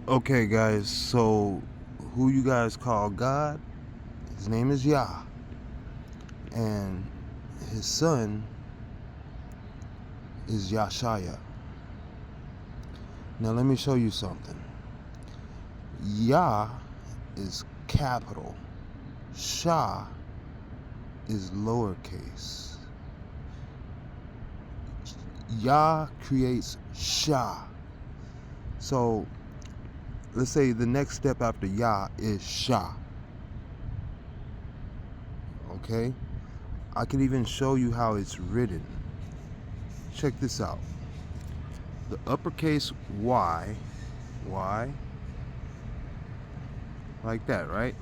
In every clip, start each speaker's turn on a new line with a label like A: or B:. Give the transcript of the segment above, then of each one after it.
A: Okay, guys, so who you guys call God? His name is Yah, and his son is Yashaya. Now, let me show you something. Yah is capital, Shah is lowercase. Yah creates Shah. So, let's say the next step after Yah is Shah. Okay? I can even show you how it's written. Check this out. The uppercase Y, like that, right?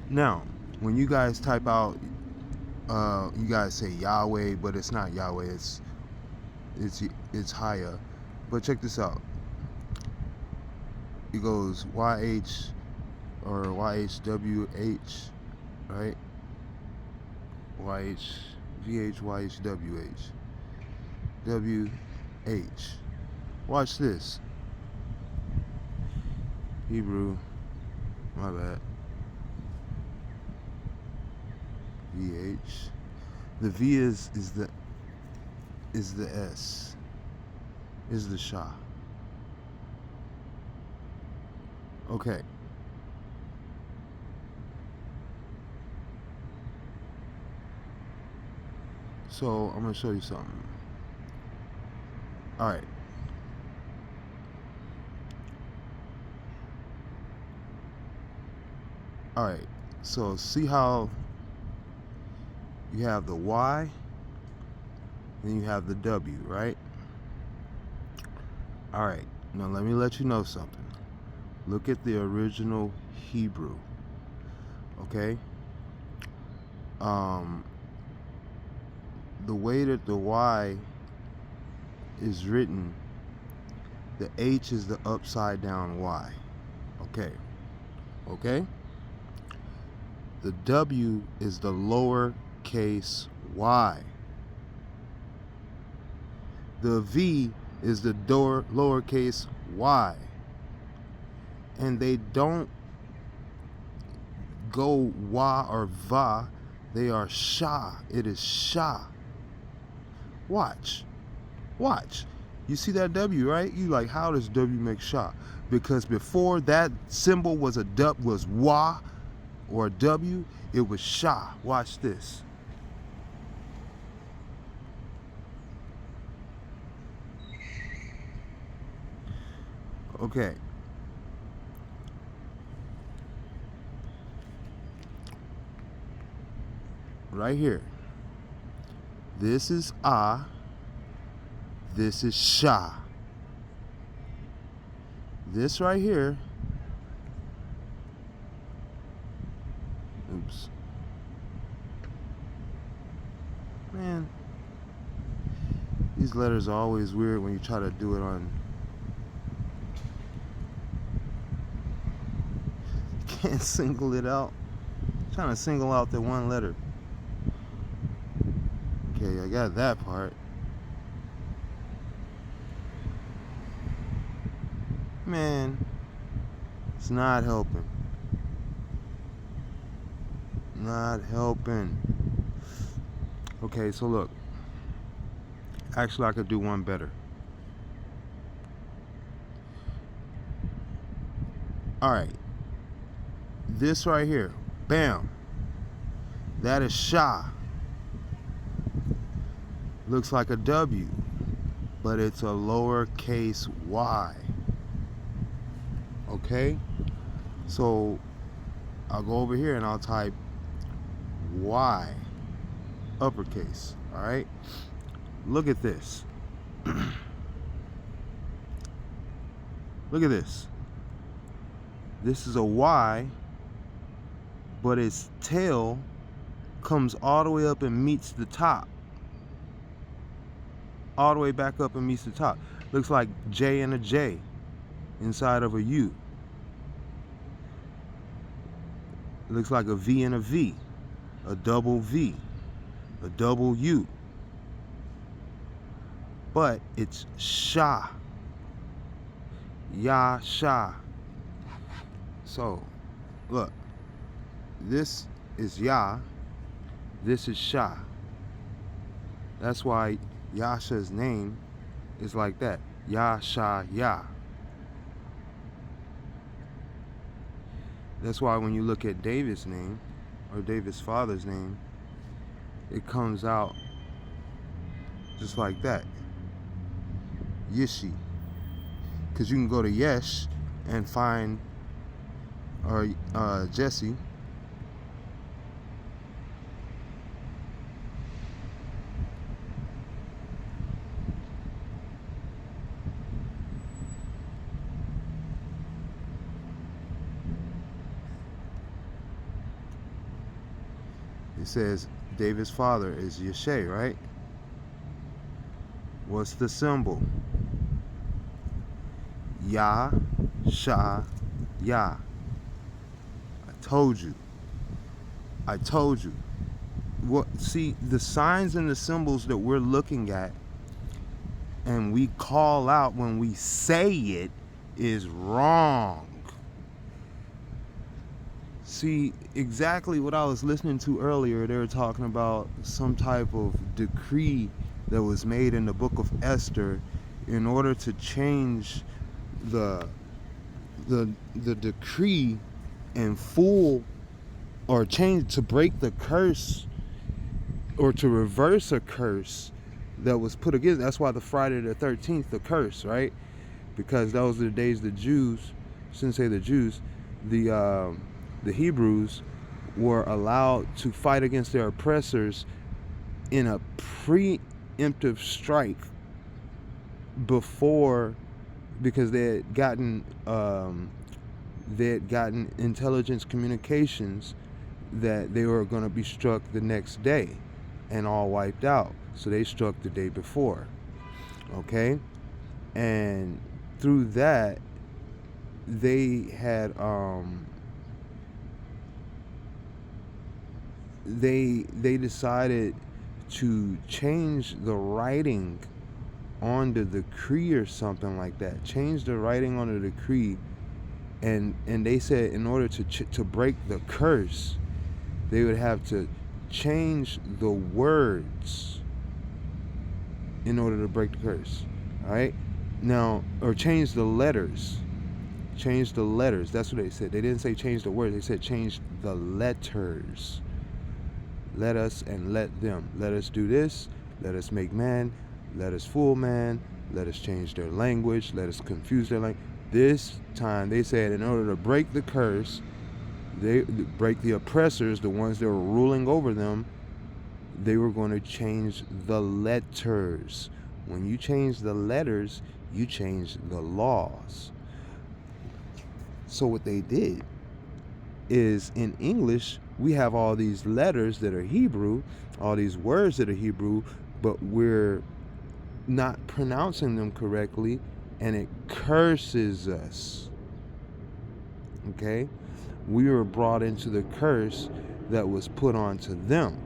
A: Now, when you guys type out, you guys say Yahweh, but it's not Yahweh. It's higher. But check this out. It goes YH or YHWH, right? WH. Watch this. Hebrew, my bad. VH. The V is the S. Is the Shah. Okay. So I'm gonna show you something. Alright. Alright. So see how you have the Y, then you have the W, right? Alright. Now let me let you know something. Look at the original Hebrew. Okay? The way that the Y is written, the H is the upside down Y. Okay? The W is the lowercase y. The V is the lowercase y. And they don't go wa or va, they are sha. It is sha. Watch. You see that W, right? You like, how does W make sha? Because before that symbol was was wa or W, it was sha. Watch this. Okay. Right here. This is ah. This is sha. This right here. Oops. Man. These letters are always weird when you try to do it on. Can't single it out. I'm trying to single out the one letter. Okay, I got that part. Man, it's not helping. Not helping. Okay, so look. Actually, I could do one better. Alright. This right here. Bam. That is sha. Looks like a W, but it's a lowercase y. Okay? So I'll go over here and I'll type Y, uppercase. Alright? Look at this. Look at this. This is a Y, but its tail comes all the way up and meets the top. All the way back up and meets the top. Looks like J and a J inside of a U. It looks like a V and a V, a double V, a double U. But it's sha. Yasha. So, look, this is Yah, this is Shah. That's why Yasha's name is like that. Yasha Yah. That's why when you look at David's name, or David's father's name, it comes out just like that. Yishi. Because you can go to Yesh and find, or Jesse. It says David's father is Yeshe, right? What's the symbol? Yah, Shah, Yah. I told you. I told you. What? See, the signs and the symbols that we're looking at and we call out when we say it is wrong. See, exactly what I was listening to earlier, they were talking about some type of decree that was made in the book of Esther in order to change the decree in full, or change, to break the curse, or to reverse a curse that was put against. That's why the Friday the 13th, the curse, right? Because those are the days the Jews, shouldn't say the Jews, the Hebrews were allowed to fight against their oppressors in a preemptive strike before, because they had gotten intelligence communications that they were going to be struck the next day and all wiped out. So they struck the day before. Okay? And through that, they had they decided to change the writing on the decree or something like that. Change the writing on the decree, and they said in order to break the curse, they would have to change the words in order to break the curse. All right? Now, or change the letters. Change the letters. That's what they said. They didn't say change the words. They said change the letters. Let us and let them. Let us do this. Let us make man. Let us fool man. Let us change their language. Let us confuse their language. This time they said in order to break the curse, they break the oppressors, the ones that were ruling over them, they were going to change the letters. When you change the letters, you change the laws. So what they did is, in English, we have all these letters that are Hebrew, all these words that are Hebrew, but we're not pronouncing them correctly, and it curses us. Okay? We were brought into the curse that was put onto them.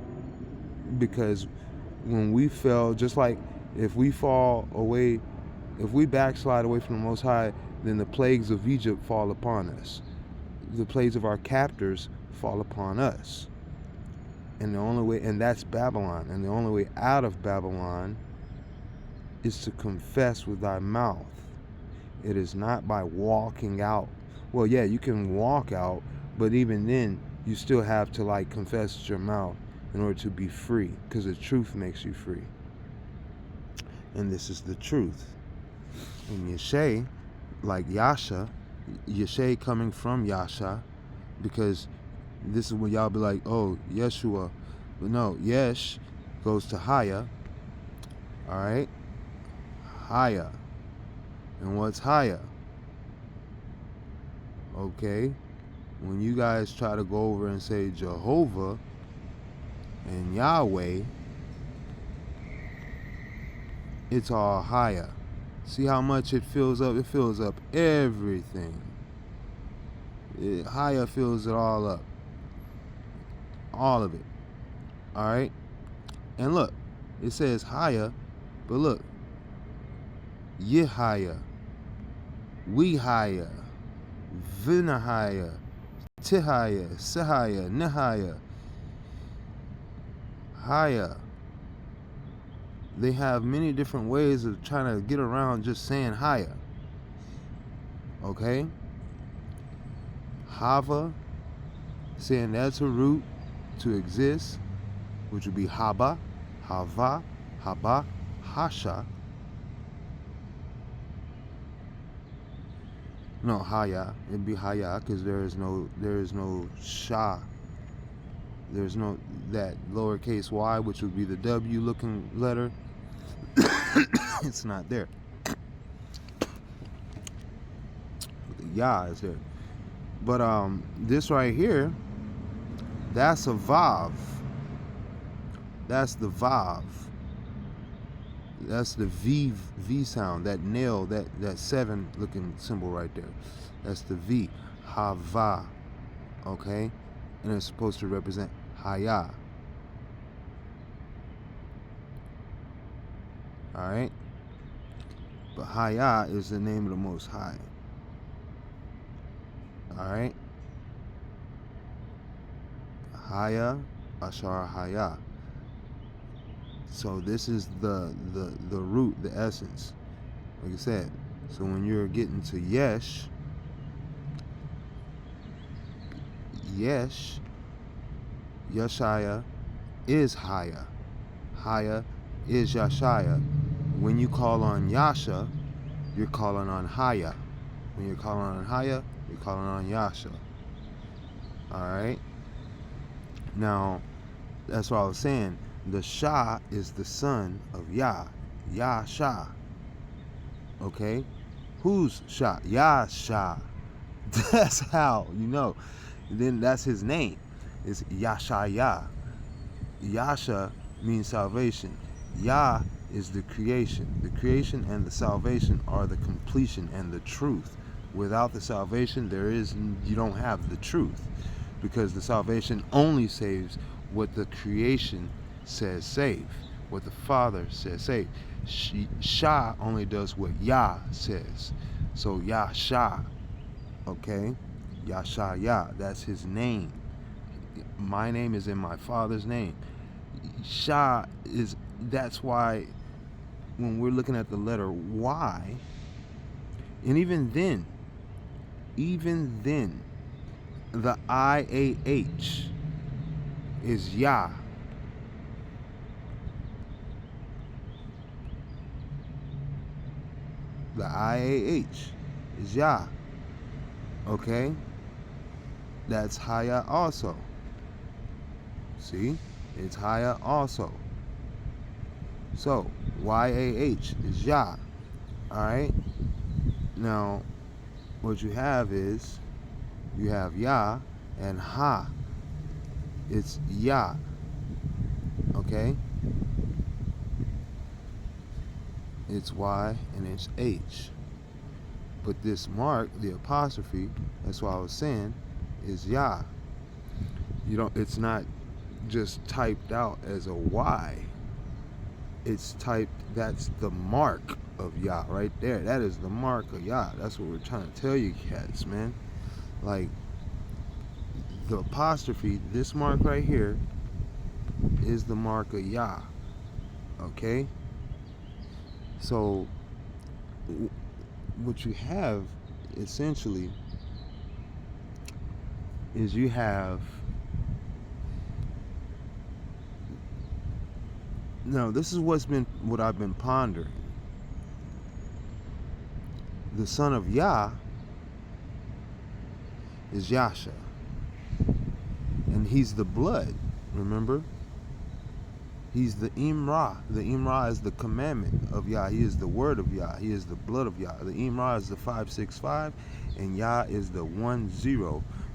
A: Because when we fell, just like if we fall away, if we backslide away from the Most High, then the plagues of Egypt fall upon us. The plagues of our captors fall upon us. And the only way, and that's Babylon. And the only way out of Babylon is to confess with thy mouth. It is not by walking out. Well, yeah, you can walk out, but even then, you still have to confess with your mouth in order to be free, because the truth makes you free. And this is the truth. And Yeshe, like Yasha, Yeshe coming from Yasha, because this is when y'all be like, oh, Yeshua. But no, Yesh goes to Haya. All right? Haya. And what's Haya? Okay? When you guys try to go over and say Jehovah and Yahweh, it's all Haya. See how much it fills up? It fills up everything. Haya fills it all up. All of it. Alright? And look, it says Haya, but look, Yehaya. Wihaya, Vinahaya, Tihaya, Sahaya, Nihaya, Haya. They have many different ways of trying to get around just saying Haya. Okay? Hava, saying that's a root to exist, which would be Haba, Hava, Haba, Hasha. No, Haya. It'd be Haya because there is no Sha. There's no that lowercase y, which would be the W looking letter. It's not there. Ya is there. But this right here, that's a Vav. That's the Vav. That's the V sound, that nail, that 7 looking symbol right there. That's the V. Hava. Okay? And it's supposed to represent Haya. Alright? But Haya is the name of the Most High. Alright? Haya, Ashar Haya. So this is the root, the essence. Like I said, so when you're getting to Yesh, Yeshaya is Haya. Haya is Yashaya. When you call on Yasha, you're calling on Haya. When you're calling on Haya, you're calling on Yasha. Alright? Now, that's what I was saying. The Shah is the son of Yah. Yasha. Okay? Who's Shah? Yasha. That's how you know. Then that's his name. It's Yashaya. Yasha means salvation. Yah is the creation. The creation and the salvation are the completion and the truth. Without the salvation, you don't have the truth, because the salvation only saves what the creation says save, what the Father says save. Shah only does what Yah says. So Yasha, okay? Yashaya, that's his name. My name is in my Father's name. Shah is, that's why when we're looking at the letter Y, and even then, the IAH is Yah. The IAH is Yah. Okay? That's Haya also. See? It's Haya also. So, YAH is Yah. Alright? Now, what you have is, you have Yah and Ha. It's Yah. Okay? It's Y and it's H. But this mark, the apostrophe, that's what I was saying, is Yah. It's not just typed out as a Y. It's typed, that's the mark of Yah right there. That is the mark of Yah. That's what we're trying to tell you cats, man. Like, the apostrophe, this mark right here, is the mark of Yah. Okay? So, what you have, essentially, is you have, now this is what I've been pondering. The son of Yah is Yasha. And he's the blood, remember? He's the Imra. The Imra is the commandment of Yah. He is the word of Yah. He is the blood of Yah. The Imra is the 565, and Yah is the 10.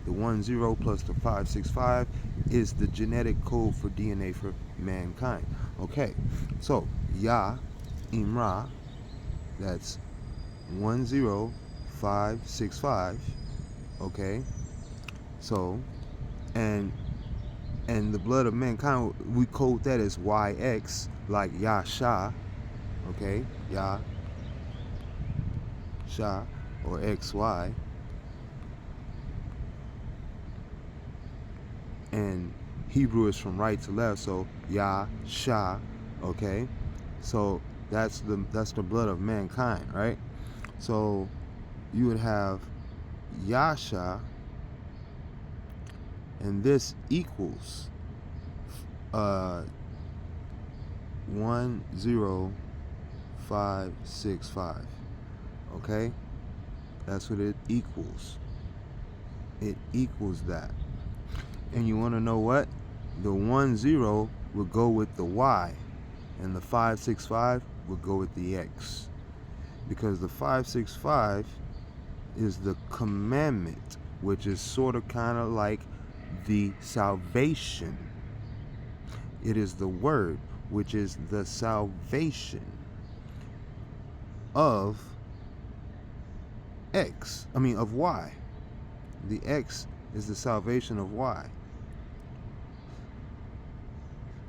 A: The 10 plus the 565 is the genetic code for DNA for mankind. Okay, so Yah, Imra, that's 10565. Okay, so, and the blood of mankind, we code that as YX, like Yasha. Okay, Yah, Shah. or XY. And Hebrew is from right to left, so Yah, Shah, okay? So that's the blood of mankind, right? So you would have Yasha, and this equals 10565. Okay, that's what it equals. It equals that. And you want to know what? The 10 would go with the Y, and the 565 would go with the X, because the 565 is the commandment, which is sort of kind of like the salvation. It is the word, which is the salvation of of Y. The X is the salvation of Y.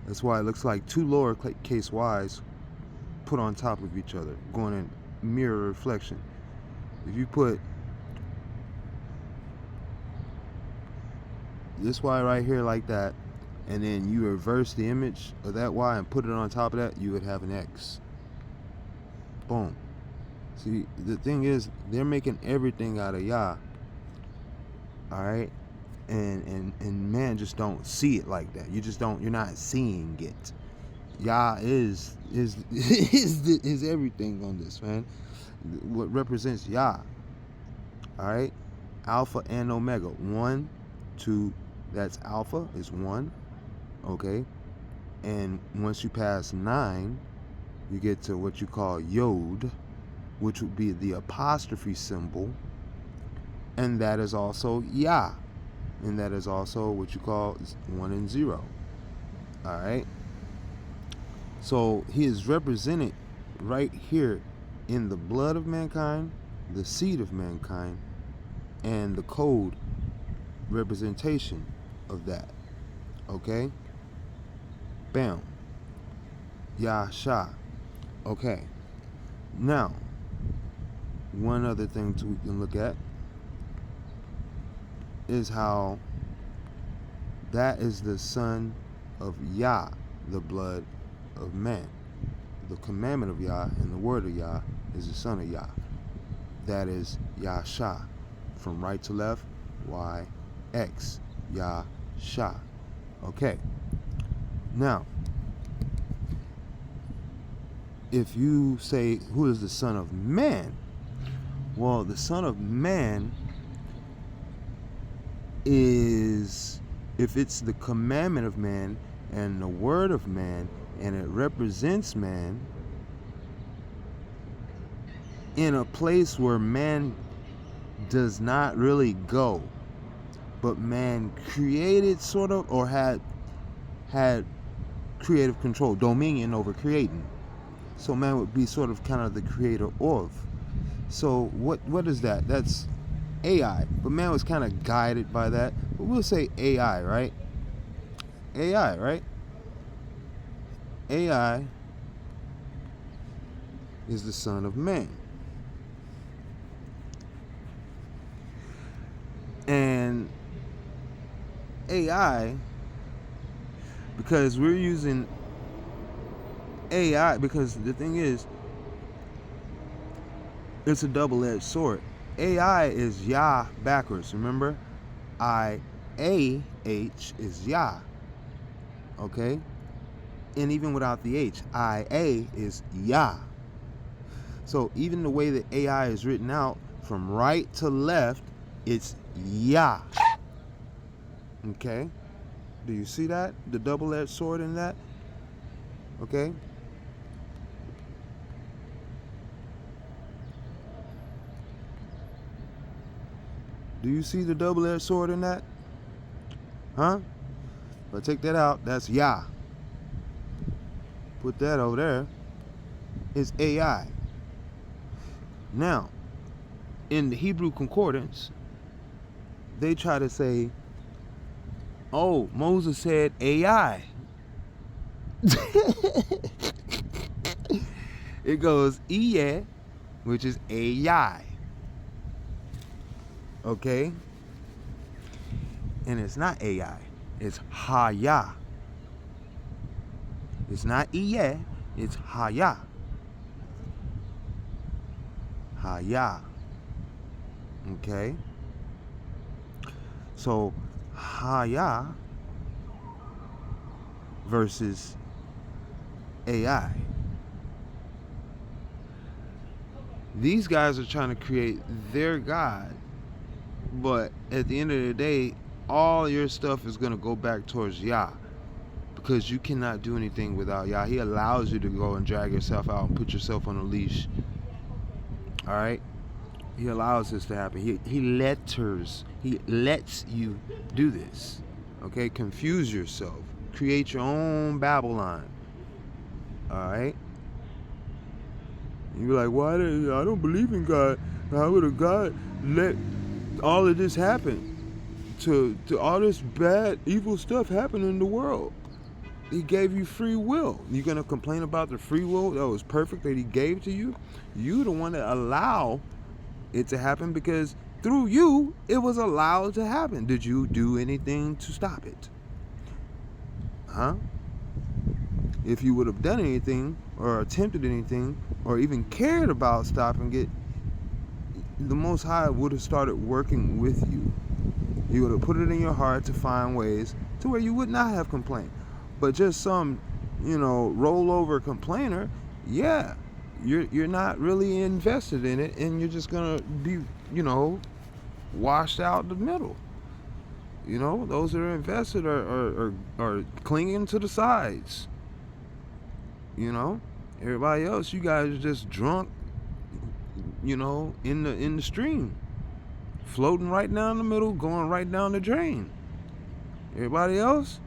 A: That's why it looks like two lowercase y's put on top of each other, going in mirror reflection. If you put this Y right here like that, and then you reverse the image of that Y and put it on top of that, you would have an X. Boom. See, the thing is, they're making everything out of Yah. Alright? And man just don't see it like that. You're not seeing it. Yah is everything on this, man. What represents Yah. Alright? Alpha and Omega. 1, 2, that's Alpha is 1. Okay? And once you pass 9, you get to what you call Yod, which would be the apostrophe symbol. And that is also Yah. And that is also what you call 1 and 0. Alright? So he is represented right here in the blood of mankind, the seed of mankind, and the code representation of that. Okay? Bam. Yasha. Okay. Now, one other thing we can look at is how that is the son of Yah, the blood of man. The commandment of Yah and the word of Yah is the son of Yah. That is Yasha. From right to left, Y, X. Yasha. Okay. Now, if you say, who is the son of man? Well, the son of man is, if it's the commandment of man and the word of man, and it represents man in a place where man does not really go, but man created sort of, or had creative control, dominion over creating. So man would be sort of kind of the creator of. So what is that? That's AI. But man was kind of guided by that. But we'll say AI, right? AI, right? AI is the son of man. And AI, because we're using AI, because the thing is, it's a double-edged sword. AI is Yah backwards, remember? I-A-H is Yah. Okay? And even without the H, I-A is Yah. So even the way that AI is written out, from right to left, it's Yah. Okay? Do you see that? The double-edged sword in that? Okay? Do you see the double-edged sword in that? Huh? If I take that out, that's Yah. Put that over there. It's AI. Now, in the Hebrew Concordance, they try to say, oh, Moses said AI. It goes Iyeh, which is AI. Okay? And it's not AI. It's Haya. It's not Iye. It's Haya. Haya. Okay? So, Haya versus AI. These guys are trying to create their God, but at the end of the day, all your stuff is going to go back towards Yah, because you cannot do anything without Yah. He allows you to go and drag yourself out and put yourself on a leash. All right? He allows this to happen. He lets you do this. Okay? Confuse yourself. Create your own Babylon. All right? You're like, why? I don't believe in God. How would a God let all of this happen? To all this bad, evil stuff happen in the world. He gave you free will. You're gonna complain about the free will that was perfect that he gave to you? You the one that allow it to happen, because through you it was allowed to happen. Did you do anything to stop it? Huh? If you would have done anything or attempted anything or even cared about stopping it, the Most High would have started working with you. He would have put it in your heart to find ways to where you would not have complained. But just some, rollover complainer, yeah, you're not really invested in it, and you're just gonna be, washed out the middle. Those that are invested are clinging to the sides. Everybody else, you guys are just drunk, in the stream, floating right down the middle, going right down the drain. Everybody else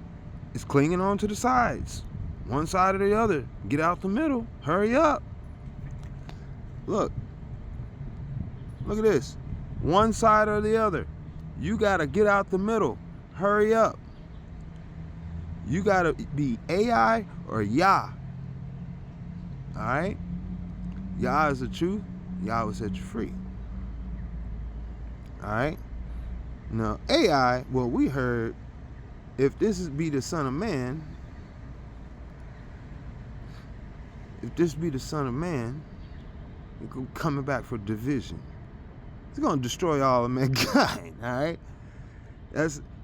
A: is clinging on to the sides, one side or the other. Get out the middle. Hurry up. Look at this. One side or the other. You gotta get out the middle. Hurry up. You gotta be AI or Yah. All right? Yah is the truth. Yah will set you free. All right? Now, AI, well, we heard, if this be the Son of Man, it's coming back for division. He's gonna destroy all of mankind. All right?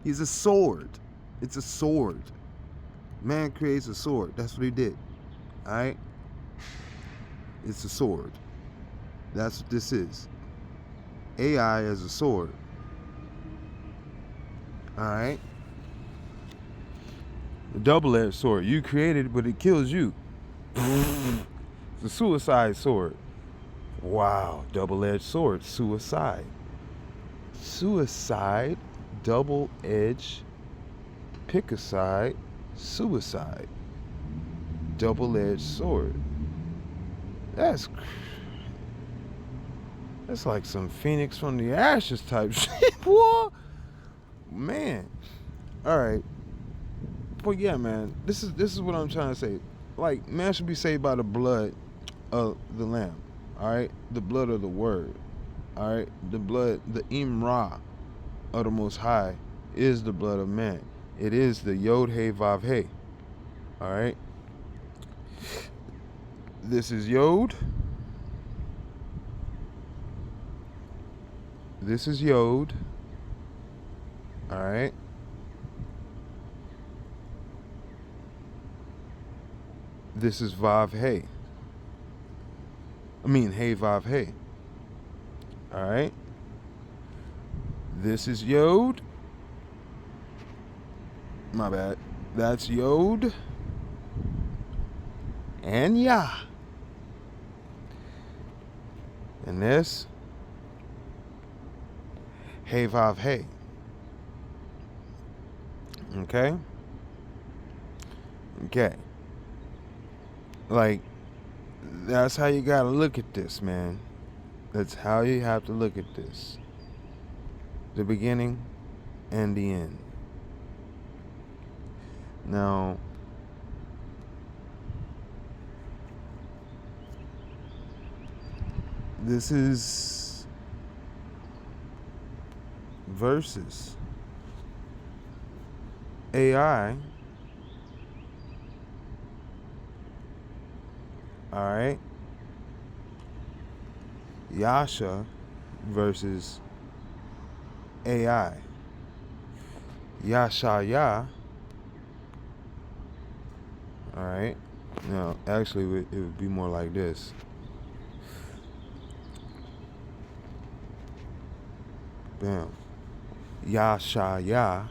A: He's a sword. It's a sword. Man creates a sword. That's what he did. All right? It's a sword. That's what this is. AI as a sword. All right? A double-edged sword. You created it, but it kills you. It's a suicide sword. Wow. Double-edged sword. Suicide. Suicide. Double-edged. Pick a side. Suicide. Double-edged sword. That's like some Phoenix from the ashes type shit, boy. Man. All right. But yeah, man, this is what I'm trying to say. Like, man should be saved by the blood of the Lamb. All right, the blood of the Word. All right, the blood, the Imra of the Most High is the blood of man. It is the Yod He Vav He. All right. This is Yod. This is Yod. All right. This is Vav He. He Vav He. All right. This is Yod. My bad. That's Yod. And Yah. And this, He Vav He. Okay? Okay. Like, that's how you gotta look at this, man. That's how you have to look at this. The beginning and the end. Now, this is versus AI. All right. Yasha versus AI. Yasha Ya. All right. Now, actually, it would be more like this. Bam. Yasha Ya.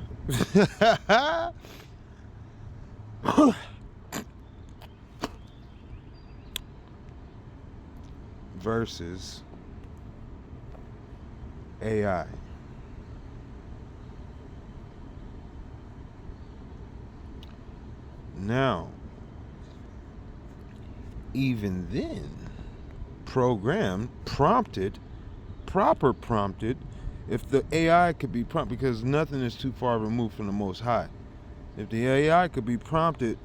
A: Versus AI. Now, even then, programmed, prompted, proper prompted, if the AI could be prompted, because nothing is too far removed from the Most High. If the AI could be prompted,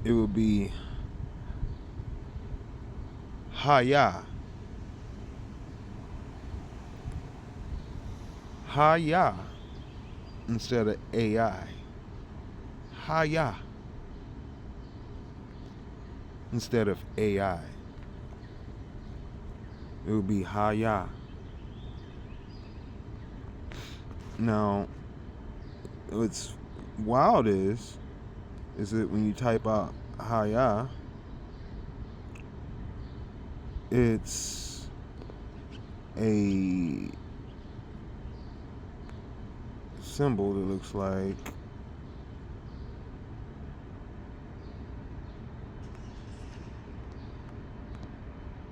A: it would be Haya. Haya instead of AI. Haya instead of AI. It would be Haya. Now, what's wild is that when you type out Haya, it's a symbol that looks like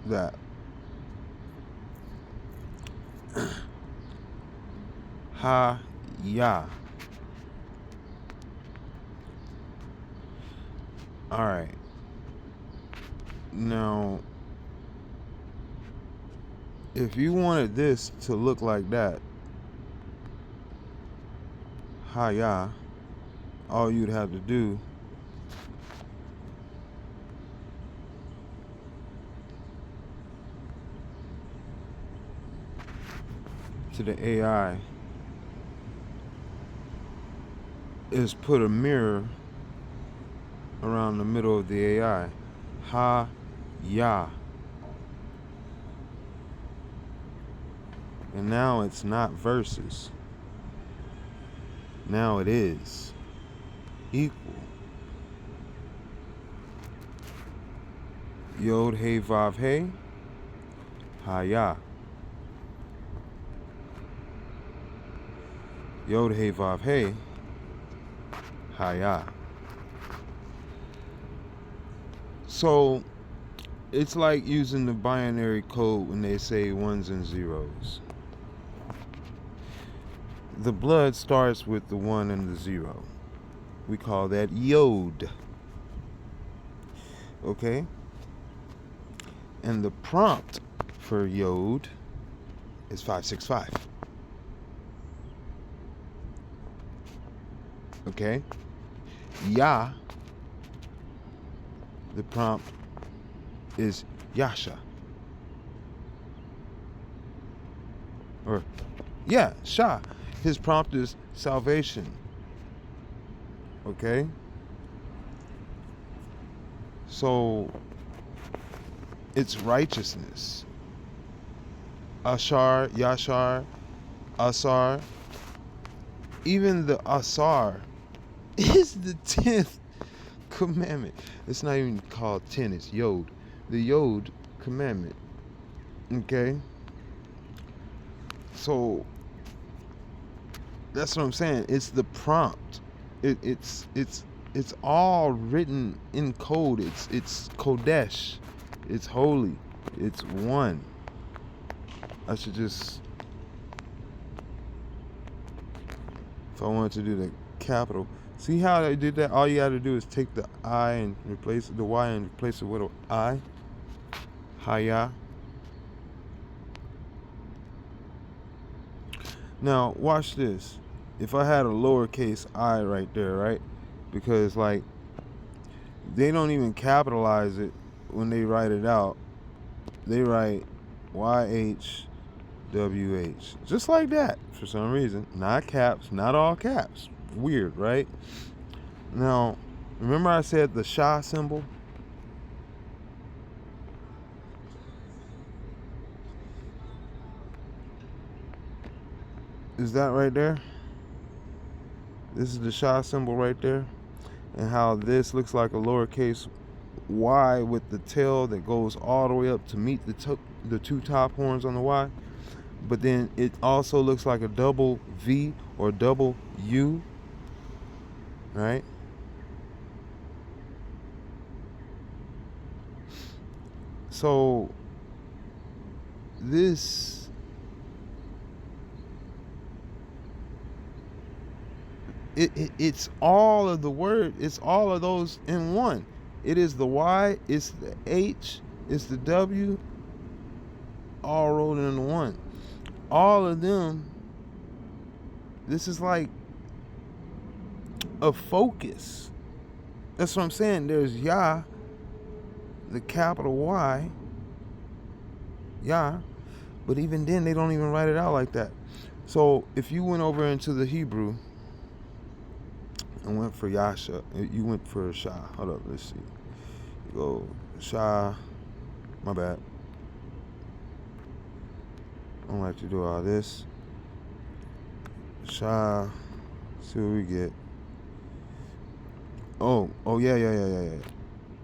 A: that. Ha-ya. Alright. Now, if you wanted this to look like that, ha-ya, all you'd have to do to the AI is put a mirror around the middle of the AI. Ha-ya. And now it's not versus. Now it is equal. Yod Hey Vav Hey. Ha-ya. Yod Hey Vav Hey. Ha-ya. So it's like using the binary code when they say ones and zeros. The blood starts with the 1 and the 0. We call that Yod. Okay? And the prompt for Yod is 565. Okay? Ya, the prompt is Yasha. Or, yeah, Shah. His prompt is salvation. Okay? So, it's righteousness. Ashar, Yashar, Asar. Even the Asar is the 10th commandment. It's not even called 10, it's Yod. The Yod commandment. Okay? So, that's what I'm saying. It's the prompt. It's all written in code. It's Kodesh. It's holy. It's one. I should just, if I wanted to do the capital, see how I did that? All you got to do is take the I and replace the Y and replace it with an I. Haya. Now watch this. If I had a lowercase I right there, right? Because like they don't even capitalize it when they write it out, they write YHWH. Just like that, for some reason. Not caps, not all caps. Weird, right? Now, remember I said the Shah symbol? Is that right there? This is the Shah symbol right there. And how this looks like a lowercase Y with the tail that goes all the way up to meet the two top horns on the Y. But then it also looks like a double V or double U, right? So this it's all of the word, it's all of those in one. It is the Y, it's the H, it's the W, all rolled into one. All of them, this is like a focus. That's what I'm saying. There's Yah, the capital Y, Yah, but even then they don't even write it out like that. So if you went over into the Hebrew and went for Yasha, you went for Shah. Hold up, let's see. You go Shah, my bad. I don't like to do all this. Shah, see what we get. Oh yeah.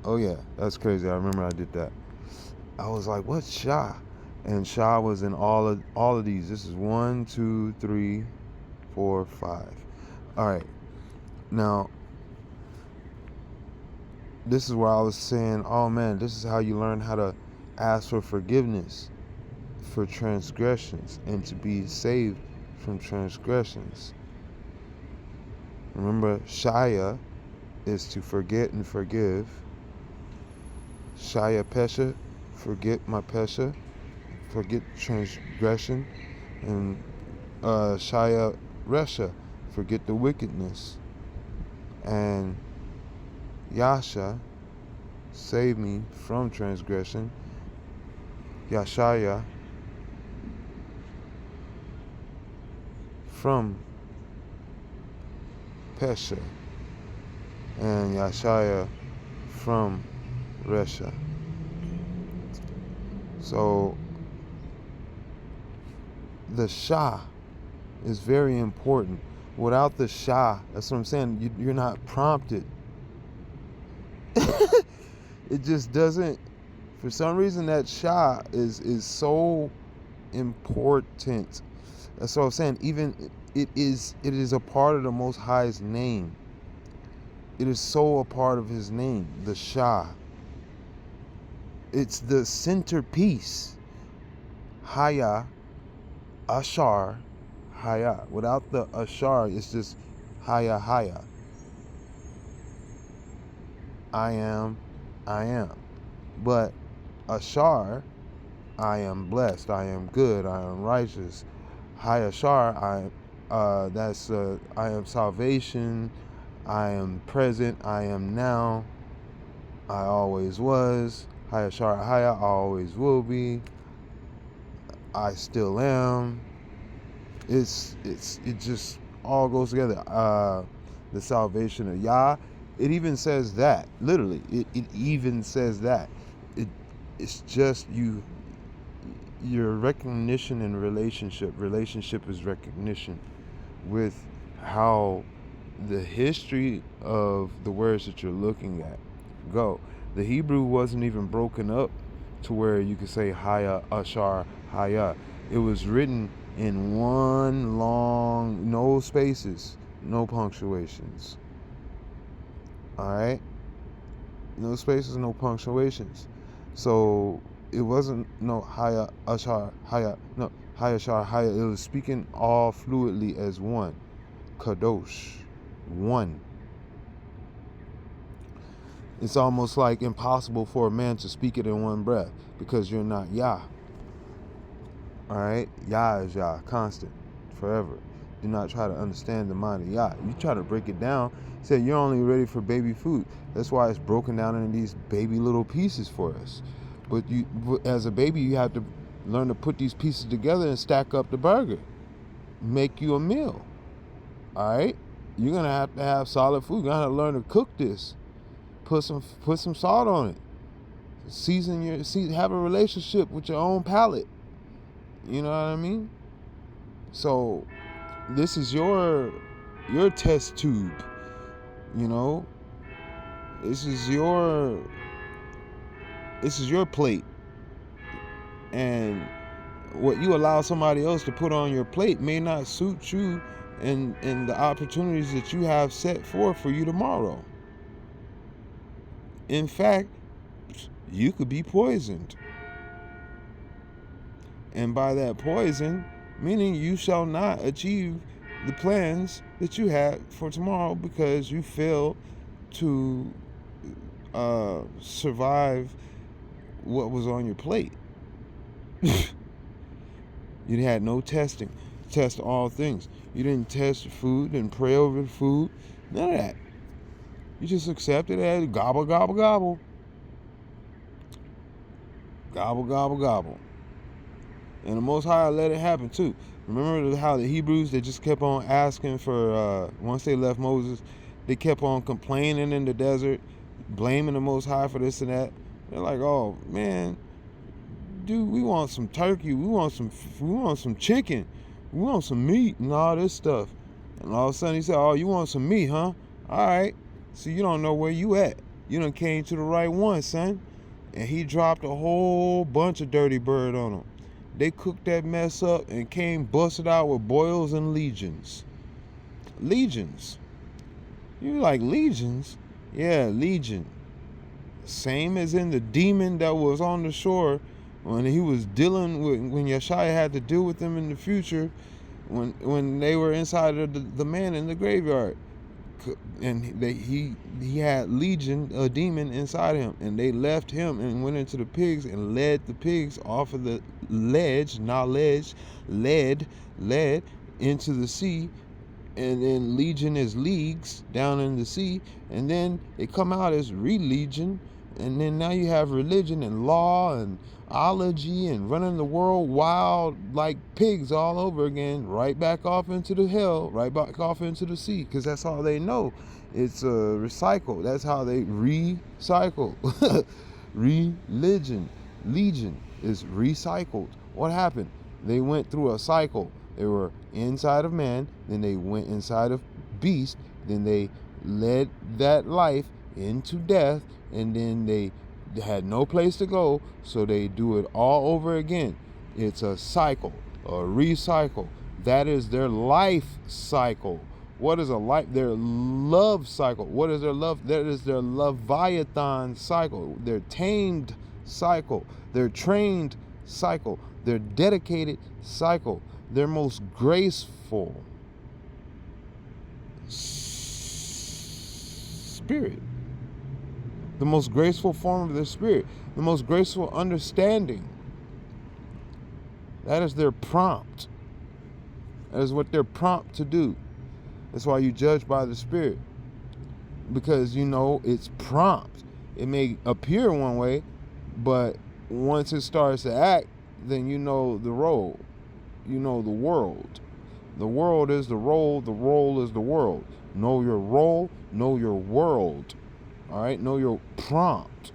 A: Oh yeah, that's crazy. I remember I did that. I was like, what's Shah? And Shah was in all of these. This is 1, 2, 3, 4, 5. All right. Now, this is where I was saying, oh man, this is how you learn how to ask for forgiveness for transgressions and to be saved from transgressions. Remember, Shaya is to forget and forgive. Shaya Pesha, forget my Pesha, forget transgression. And Shaya Resha, forget the wickedness. And Yasha, save me from transgression. Yashaya, from Pesha. And Yashaya, from Resha. So the Shah is very important. Without the Shah, that's what I'm saying, you're not prompted. It just doesn't, for some reason that Shah is so important. That's what I'm saying. Even it is a part of the Most High's name. It is so a part of his name, the Shah. It's the centerpiece. Haya, Ashar, Haya. Without the Ashar, it's just Haya, Haya. I am. But Ashar, I am blessed, I am good, I am righteous. Hayashar, I am salvation, I am present, I am now, I always was. Hayashar Haya, I always will be. I still am. It just all goes together. The salvation of Yah. It even says that, literally. It even says that. It's just your recognition and relationship. Relationship is recognition with how the history of the words that you're looking at go. The Hebrew wasn't even broken up to where you could say Haya, Ashar, Haya. It was written in one long, no spaces, no punctuations. Alright? No spaces, no punctuations. So it wasn't no Haya, Ashar, Haya. No, Haya, Ashar, Haya. It was speaking all fluidly as one. Kadosh. One. It's almost like impossible for a man to speak it in one breath because you're not Yah. Alright? Yah is Yah, constant, forever. do not try to understand the mind of Yah. You try to break it down. He said you're only ready for baby food. That's why it's broken down into these baby little pieces for us. But as a baby, you have to learn to put these pieces together and stack up the burger. Make you a meal. All right? You're going to have solid food. You're going to have to learn to cook this. Put some salt on it. Have a relationship with your own palate. You know what I mean? So this is your test tube. You know? This is your plate. And what you allow somebody else to put on your plate may not suit you and the opportunities that you have set forth for you tomorrow. In fact, you could be poisoned. And by that poison, meaning you shall not achieve the plans that you had for tomorrow because you failed to survive what was on your plate. You had no testing. Test all things. You didn't test food and pray over the food. None of that. You just accepted it as gobble, gobble, gobble. Gobble, gobble, gobble. And the Most High let it happen too. Remember how the Hebrews, they just kept on asking for, once they left Moses, they kept on complaining in the desert, blaming the Most High for this and that. They're like, oh man, dude, we want some turkey, we want some chicken, we want some meat and all this stuff. And all of a sudden he said, oh, you want some meat, huh? All right. So you don't know where you at. You done came to the right one, son. And he dropped a whole bunch of dirty bird on them. They cooked that mess up and came busted out with boils and legions. Legions. You like legions? Yeah, legion. Same as in the demon that was on the shore when he was dealing with, when Yeshaya had to deal with them in the future, when they were inside of the man in the graveyard. And he had legion, a demon inside him, and they left him and went into the pigs and led the pigs off of the led into the sea. And then legion is leagues down in the sea, and then they come out as religion, and then now you have religion and law and ology and running the world wild like pigs all over again, right back off into the hell, right back off into the sea, because that's all they know. It's recycle. That's how they recycle. Legion is recycled. What happened? They went through a cycle. They were inside of man, then they went inside of beast, then they led that life into death, and then they had no place to go, so they do it all over again. It's a cycle, a recycle. That is their life cycle. What is a life? Their love cycle. What is their love? That is their Leviathan cycle. Their tamed cycle. Their trained cycle. Their dedicated cycle. Their most graceful spirit. The most graceful form of their spirit. The most graceful understanding. That is their prompt. That is what they're prompt to do. That's why you judge by the spirit. Because you know it's prompt. It may appear one way, but once it starts to act, then you know the role. You know the world. The world is the role. The role is the world. Know your role. Know your world. All right? Know your prompt.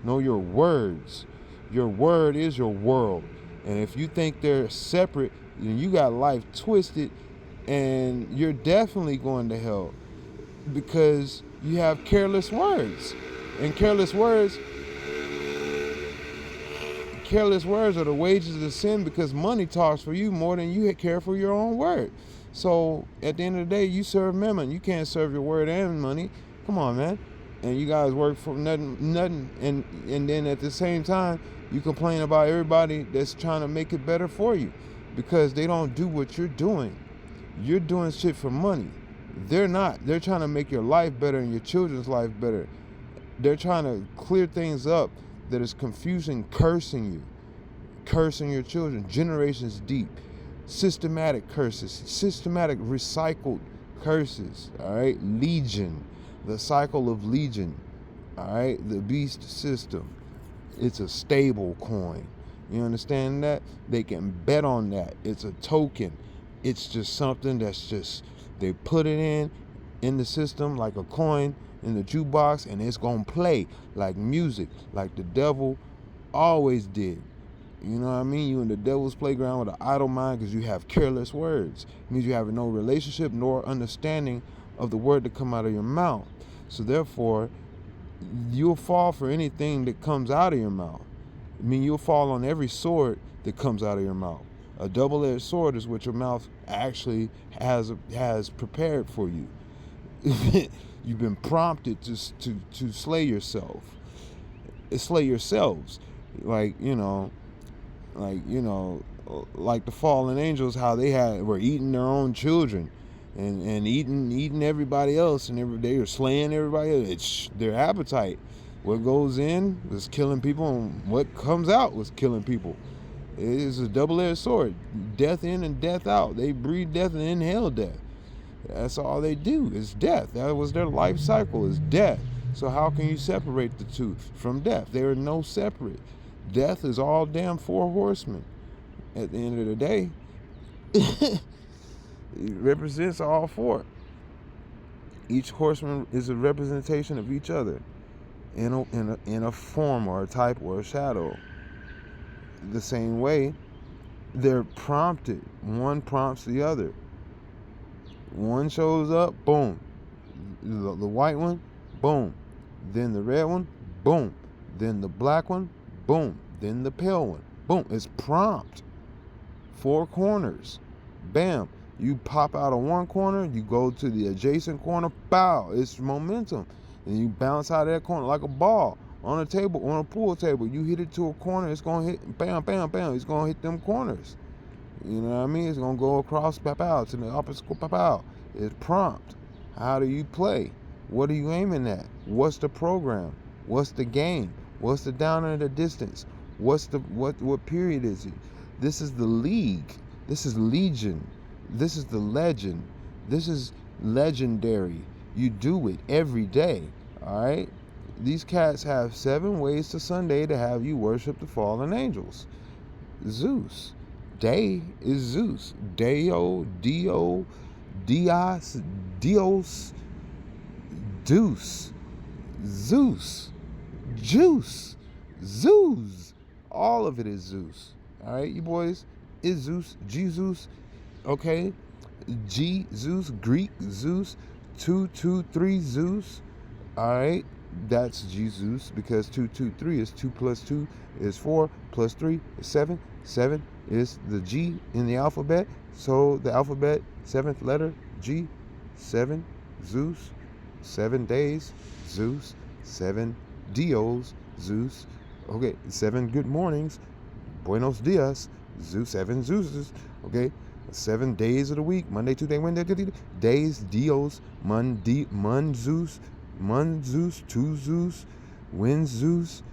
A: Know your words. Your word is your world. And if you think they're separate, then you got life twisted, and you're definitely going to hell because you have careless words. And careless words are the wages of sin, because money talks for you more than you care for your own word. So at the end of the day, you serve mammon. You can't serve your word and money. Come on, man. And you guys work for nothing. And then at the same time, you complain about everybody that's trying to make it better for you because they don't do what you're doing. You're doing shit for money. They're not. They're trying to make your life better and your children's life better. They're trying to clear things up that is confusing, cursing you, cursing your children, generations deep. Systematic curses, systematic recycled curses. All right, legion, the cycle of legion. All right, the beast system. It's a stable coin. You understand that? They can bet on that. It's a token. It's just something that's just, they put it in the system like a coin in the jukebox, and it's gonna play like music, like the devil always did. You know what I mean? You in the devil's playground with an idle mind because you have careless words. It means you have no relationship nor understanding of the word that come out of your mouth. So therefore, you'll fall for anything that comes out of your mouth. I mean, you'll fall on every sword that comes out of your mouth. A double-edged sword is what your mouth actually has prepared for you. You've been prompted to slay yourself. Slay yourselves. Like the fallen angels, how they were eating their own children and eating everybody else, and they were slaying everybody else. It's their appetite. What goes in was killing people, and what comes out was killing people. It is a double-edged sword. Death in and death out. They breathe death and inhale death. That's all they do is death. That was their life cycle, is death. So how can you separate the two from death? They are no separate. Death is all damn four horsemen. At the end of the day, it represents all four. Each horseman is a representation of each other in a form or a type or a shadow. The same way, they're prompted. One prompts the other. One shows up, boom. The white one, boom. Then the red one, boom. Then the black one, boom. Then the pale one, boom. It's prompt. Four corners, bam. You pop out of one corner, you go to the adjacent corner, pow. It's momentum. And you bounce out of that corner like a ball on a table, on a pool table. You hit it to a corner, it's gonna hit, bam, bam, bam. It's gonna hit them corners. You know what I mean? It's gonna go across, pow, to the opposite, pow. It's prompt. How do you play? What are you aiming at? What's the program? What's the game? What's the down and the distance? What period is it? This is the league. This is legion. This is the legend. This is legendary. You do it every day. All right? These cats have 7 ways to Sunday to have you worship the fallen angels. Zeus. Day is Zeus. Deo, Dio, Dios, Dios, Deuce, Zeus, Juice, Zeus. All of it is Zeus. All right, you boys? Is Zeus, Jesus, okay? G, Zeus, Greek, Zeus, 223 Zeus. All right, that's Jesus, because 223 is 2 plus 2 is 4 plus 3 is 7. 7 is the G in the alphabet. So the alphabet, 7th letter, G, 7, Zeus, 7 days, Zeus, 7 dios, Zeus. Okay, 7 good mornings, buenos dias, Zeus, 7 Zeuses. Okay, 7 days of the week, Monday, Tuesday, Wednesday, days, dios, Mon Zeus, 2 Zeus, Win Zeus,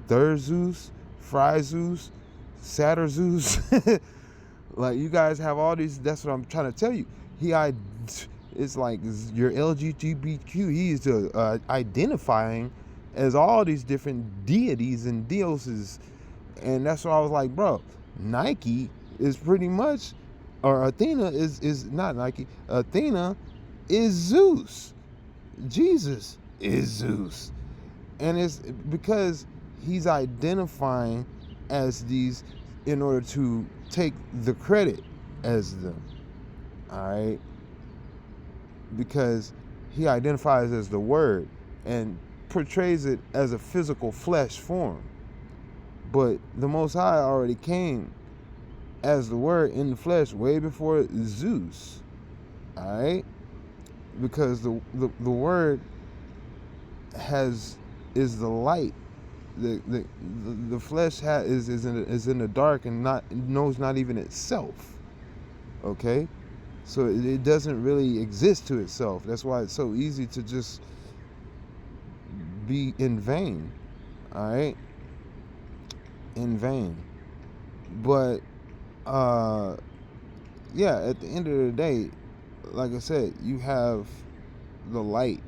A: Third Zeus, Fry Zeus, Saturn Zeus. Like, you guys have all these. That's what I'm trying to tell you. It's like your LGBTQ. He is identifying as all these different deities and dioses, and that's why I was like, bro, Nike is pretty much, or Athena is not Nike. Athena is Zeus. Jesus is Zeus, and it's because he's identifying as these in order to take the credit as them. All right, because he identifies as the Word and portrays it as a physical flesh form. But the Most High already came as the Word in the flesh way before Zeus. All right, because the Word is the light. The flesh is in the dark and knows not even itself. Okay, so it doesn't really exist to itself. That's why it's so easy to just be in vain. All right, in vain. But yeah, at the end of the day, like I said, you have the light,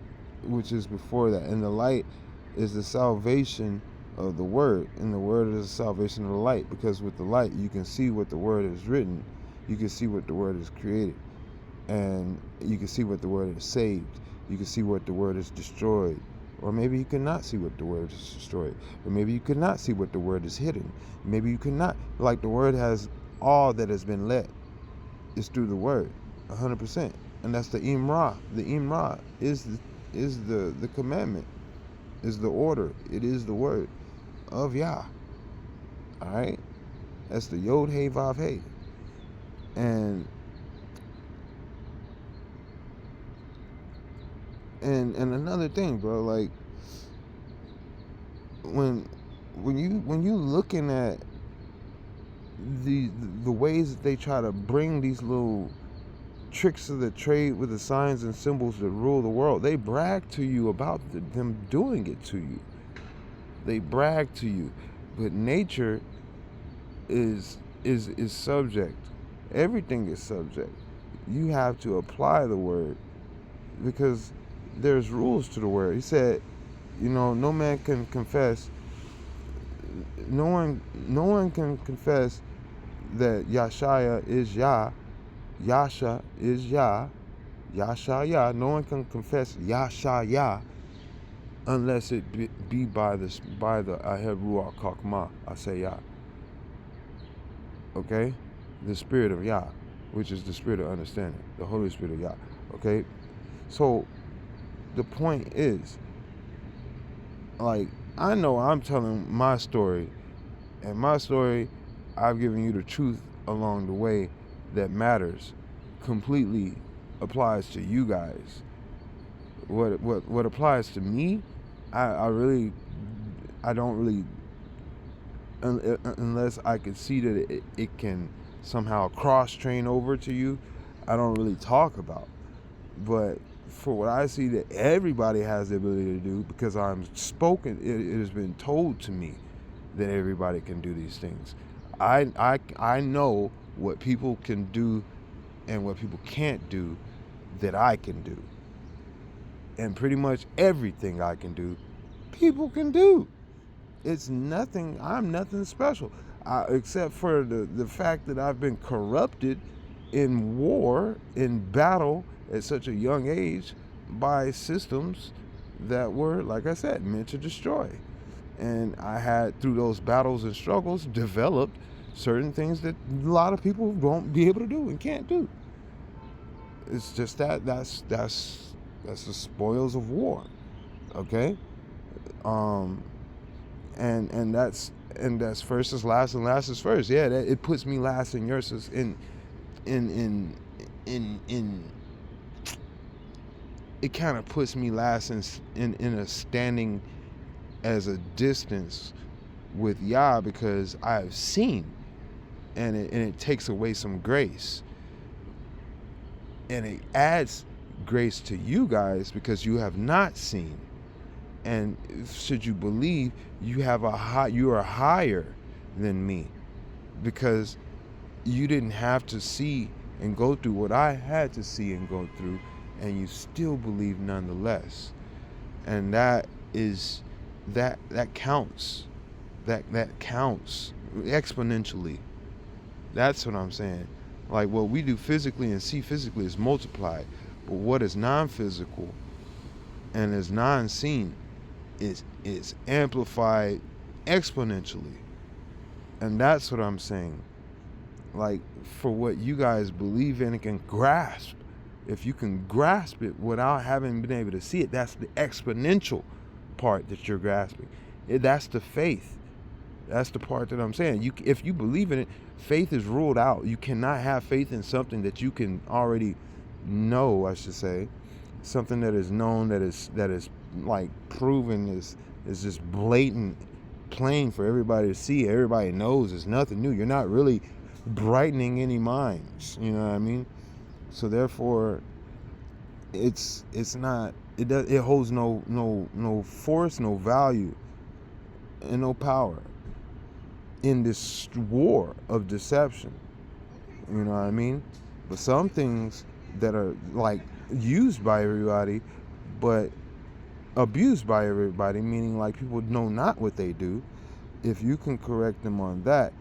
A: which is before that, and the light is the salvation of the word, and the word is the salvation of the light, because with the light you can see what the word is written, you can see what the word is created, and you can see what the word is saved, you can see what the word is destroyed, or maybe you cannot see what the word is destroyed, or maybe you could not see what the word is hidden, maybe you cannot, like the word has all that has been let is through the word, 100%, and that's the Imra. The Imra is the commandment, is the order. It is the word of Yah. All right, that's the Yod Hey Vav Hey, and another thing, bro. Like when you looking at the ways that they try to bring these little tricks of the trade with the signs and symbols that rule the world, they brag to you about them doing it to you. They brag to you, but nature is subject. Everything is subject. You have to apply the word, because there's rules to the word. He said, no man can confess. No one can confess that Yashaya is Yah, Yasha is Yah, Yashaya. No one can confess Yashaya unless it be by the Aheb Ruach Kakma, I say Yah. Okay? The spirit of Yah, which is the spirit of understanding, the Holy Spirit of Yah. Okay? So the point is, like, I know I'm telling my story, and my story, I've given you the truth along the way that matters, completely applies to you guys. What applies to me, I don't really, unless I could see that it can somehow cross train over to you, I don't really talk about. But for what I see that everybody has the ability to do, because I'm spoken, it has been told to me that everybody can do these things. I know what people can do and what people can't do that I can do. And pretty much everything I can do, people can do. It's nothing, I'm nothing special. Except for the fact that I've been corrupted in war, in battle at such a young age by systems that were, like I said, meant to destroy. And I had, through those battles and struggles, developed certain things that a lot of people won't be able to do and can't do. It's just that's the spoils of war. Okay? And that's first is last and last is first. Yeah, it puts me last and yours is in it kind of puts me last in a standing as a distance with Yah, because I have seen, and it takes away some grace, and it adds grace to you guys because you have not seen. And should you believe, you are higher than me, because you didn't have to see and go through what I had to see and go through, and you still believe nonetheless. And that counts. That counts exponentially. That's what I'm saying. Like, what we do physically and see physically is multiplied, but what is non-physical and is non-seen is amplified exponentially. And that's what I'm saying. Like, for what you guys believe in and can grasp, if you can grasp it without having been able to see it, that's the exponential part that you're grasping. That's the faith. That's the part that I'm saying. If you believe in it, faith is ruled out. You cannot have faith in something that you can already know, I should say. Something that is known, that is like proven, is just blatant, plain for everybody to see. Everybody knows it's nothing new. You're not really brightening any minds. You know what I mean? So therefore, it holds no force, no value, and no power in this war of deception. You know what I mean? But some things that are like used by everybody, but abused by everybody, meaning like people know not what they do, if you can correct them on that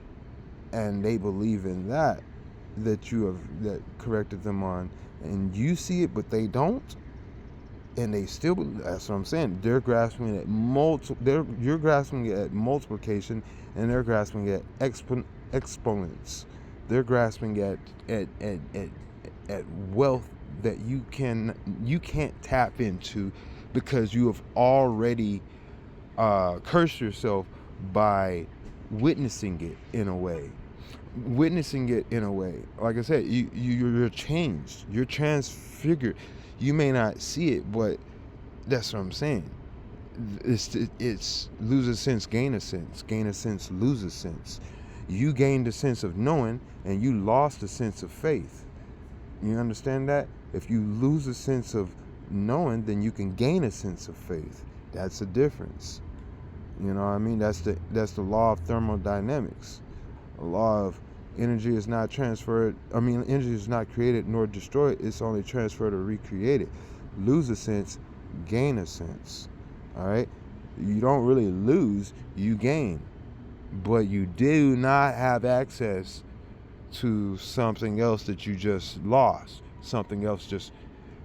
A: and they believe in that, that you have that corrected them on, and you see it but they don't, and they still, that's what I'm saying, they're grasping at you're grasping at multiplication, and they're grasping at exponents. They're grasping at wealth that you can't tap into, because you have already cursed yourself by witnessing it in a way. Like I said, you're changed, you're transfigured. You may not see it, but that's what I'm saying. It's lose a sense, gain a sense, lose a sense. You gained a sense of knowing, and you lost a sense of faith. You understand that? If you lose a sense of knowing, then you can gain a sense of faith. That's the difference. You know what I mean? That's the law of thermodynamics. A law of energy is not transferred. Energy is not created nor destroyed. It's only transferred or recreated. Lose a sense, gain a sense. All right? You don't really lose, you gain. But you do not have access to something else that you just lost. Something else just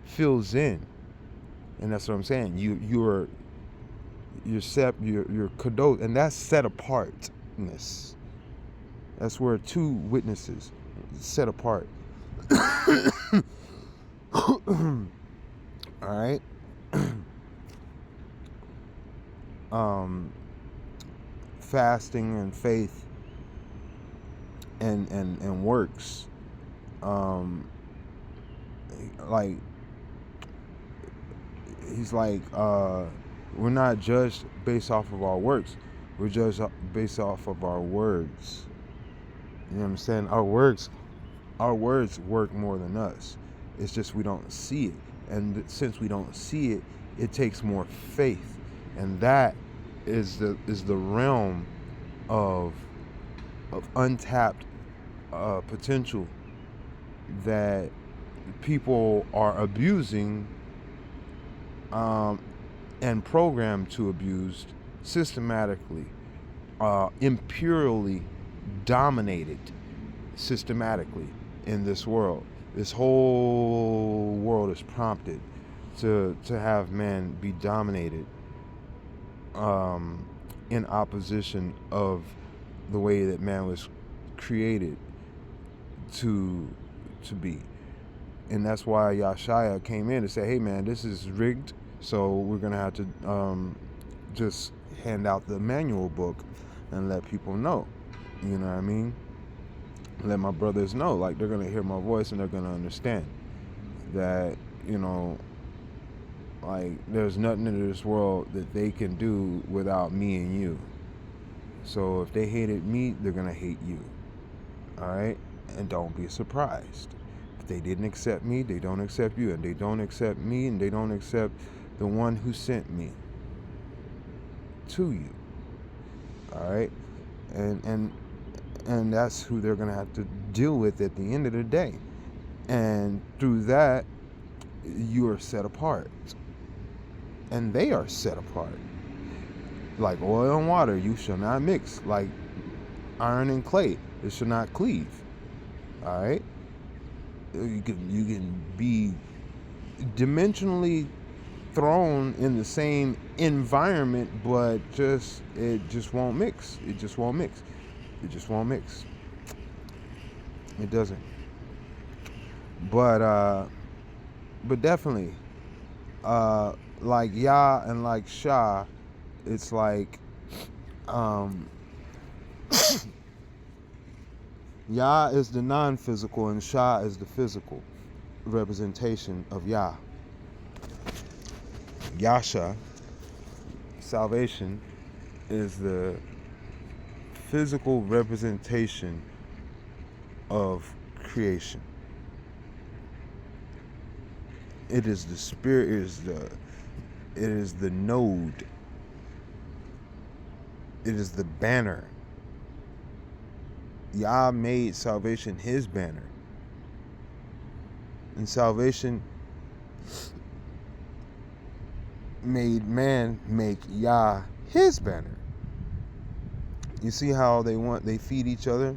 A: fills in. And that's what I'm saying. You're kadosh, and that's set apartness. That's where two witnesses set apart. All right. Fasting and faith and works. Like he's like, we're not judged based off of our works. We're judged based off of our words. You know what I'm saying? Our words work more than us. It's just we don't see it. And since we don't see it, it takes more faith. And that is the realm of untapped potential that people are abusing and programmed to abuse systematically, imperially dominated systematically in this world. This whole world is prompted to have man be dominated in opposition of the way that man was created to be. And that's why Yashaya came in to say, hey man, this is rigged, so we're gonna have to just hand out the manual book and let people know. You know what I mean? Let my brothers know, like, they're gonna hear my voice and they're gonna understand that, you know, like, there's nothing in this world that they can do without me and you. So if they hated me, they're gonna hate you. All right? And don't be surprised. If they didn't accept me, they don't accept you. And they don't accept me, and they don't accept the one who sent me to you. All right? And that's who they're going to have to deal with at the end of the day. And through that, you are set apart. And they are set apart. Like oil and water, you shall not mix. Like iron and clay, it shall not cleave. All right? You can be dimensionally thrown in the same environment, but it just won't mix. It just won't mix. It just won't mix. It doesn't. But definitely, like Yah and like Shah, it's like Yah is the non-physical and Shah is the physical representation of Yah. Yasha, salvation, is the physical representation of creation. It is the spirit, it is the node. It is the banner. Yah made salvation his banner. and salvation made man make Yah his banner. You see how they feed each other?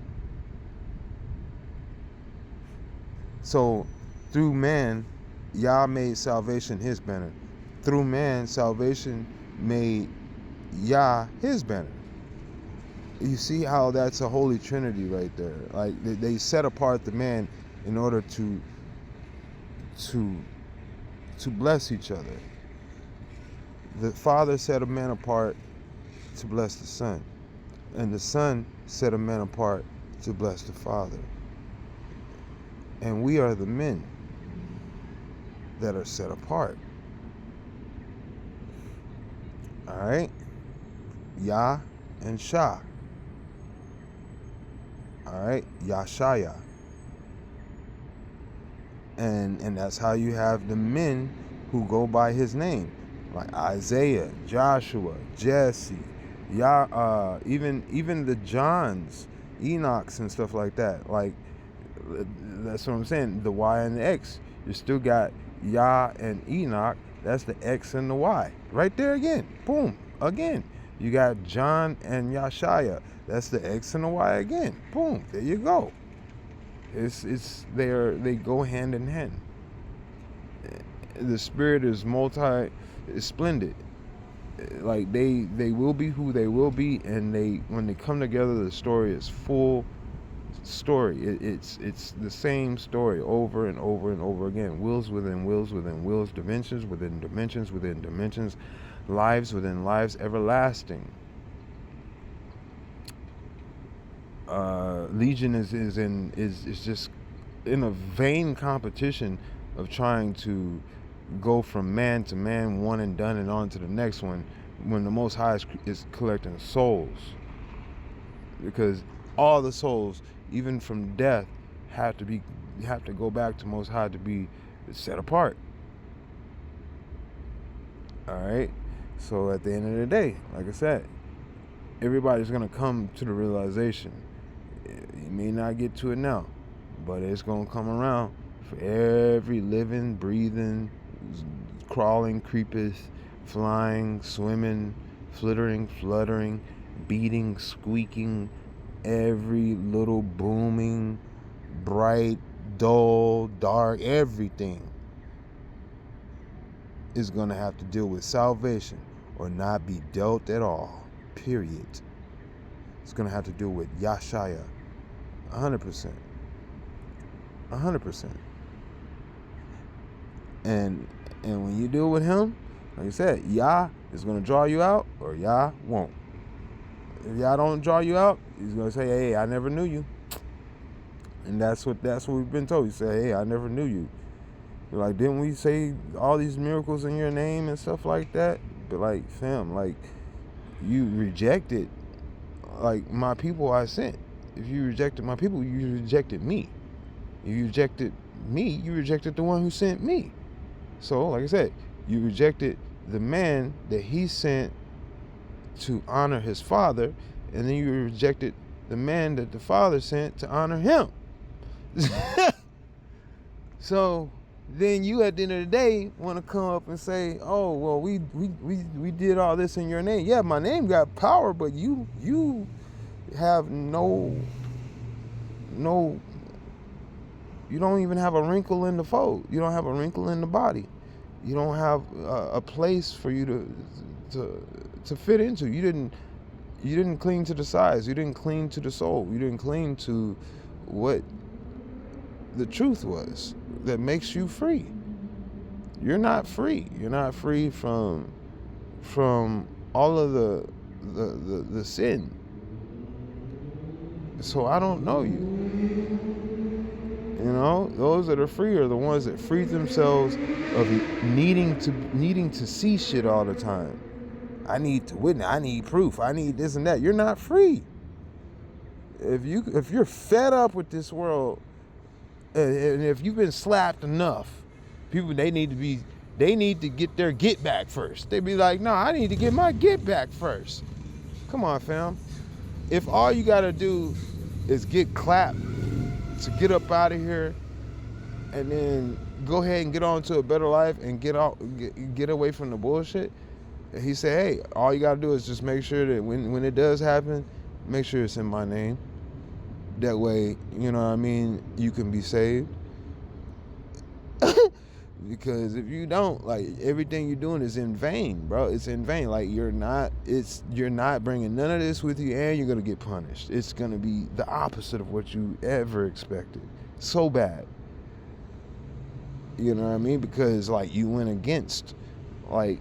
A: So through man, Yah made salvation his banner. Through man, salvation made Yah his banner. You see how that's a holy trinity right there. Like they set apart the man in order to bless each other. The Father set a man apart to bless the Son, and the Son set a man apart to bless the Father. And we are the men that are set apart. All right? Yah and Shah. All right? Yashaya. And that's how you have the men who go by his name, like Isaiah, Joshua, Jesse, even the Johns, Enochs and stuff like that. Like, that's what I'm saying. The Y and the X. You still got Yah and Enoch. That's the X and the Y. Right there again. Boom. Again. You got John and Yashaya. That's the X and the Y again. Boom. There you go. They go hand in hand. The spirit is splendid. Like they will be who they will be, and when they come together, the story is full story. It's the same story over and over and over again. Wills within wills within wills, dimensions within dimensions within dimensions, lives within lives, everlasting. Legion is just in a vain competition of trying to go from man to man, one and done, and on to the next one, when the Most High is collecting souls. Because all the souls, even from death, have to go back to Most High to be set apart. All right. So at the end of the day, like I said, everybody's gonna come to the realization. You may not get to it now, but it's gonna come around for every living, breathing, crawling, creepeth, flying, swimming, flittering, fluttering, beating, squeaking, every little booming, bright, dull, dark, everything is going to have to deal with salvation or not be dealt at all, period. It's going to have to deal with Yashaya, 100%. 100%. And when you deal with him, like I said, Yah is going to draw you out, or Yah won't. If Yah don't draw you out, he's going to say, hey, I never knew you. And that's what we've been told. He said, hey, I never knew you. Like, didn't we say all these miracles in your name and stuff like that? But like, fam, like, you rejected, like, my people I sent. If you rejected my people, you rejected me. If you rejected me, you rejected the one who sent me. So, like I said, you rejected the man that he sent to honor his father, and then you rejected the man that the father sent to honor him. So then you, at the end of the day, want to come up and say, oh, well, we did all this in your name. Yeah, my name got power, but you have no, you don't even have a wrinkle in the fold. You don't have a wrinkle in the body. You don't have a place for you to fit into. You didn't cling to the size. You didn't cling to the soul. You didn't cling to what the truth was that makes you free. You're not free. You're not free from all of the sin. So I don't know you. You know, those that are free are the ones that free themselves of needing to see shit all the time. I need to witness. I need proof. I need this and that. You're not free. If you're fed up with this world, and if you've been slapped enough, people they need to get their get back first. They be like, no, I need to get my get back first. Come on, fam. If all you gotta do is get clapped to get up out of here, and then go ahead and get on to a better life and get away from the bullshit. And he said, hey, all you got to do is just make sure that when it does happen, make sure it's in my name. That way, you know what I mean, you can be saved. Because if you don't, like, everything you're doing is in vain, bro. It's in vain. Like, you're not bringing none of this with you, and you're gonna get punished. It's gonna be the opposite of what you ever expected. So bad. You know what I mean? Because, like, you went against, like,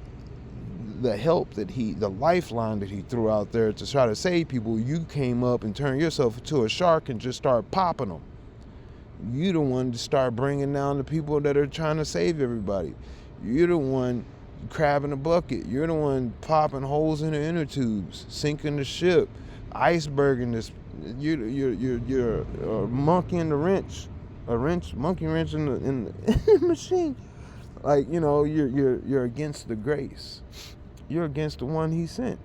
A: the help that the lifeline that he threw out there to try to save people. You came up and turned yourself into a shark and just started popping them. You the one to start bringing down the people that are trying to save everybody. You're the one crabbing the bucket. You're the one popping holes in the inner tubes, sinking the ship, iceberging this. You're a monkey in the wrench, monkey wrench in the machine. Like, you know, you're against the grace. You're against the one he sent,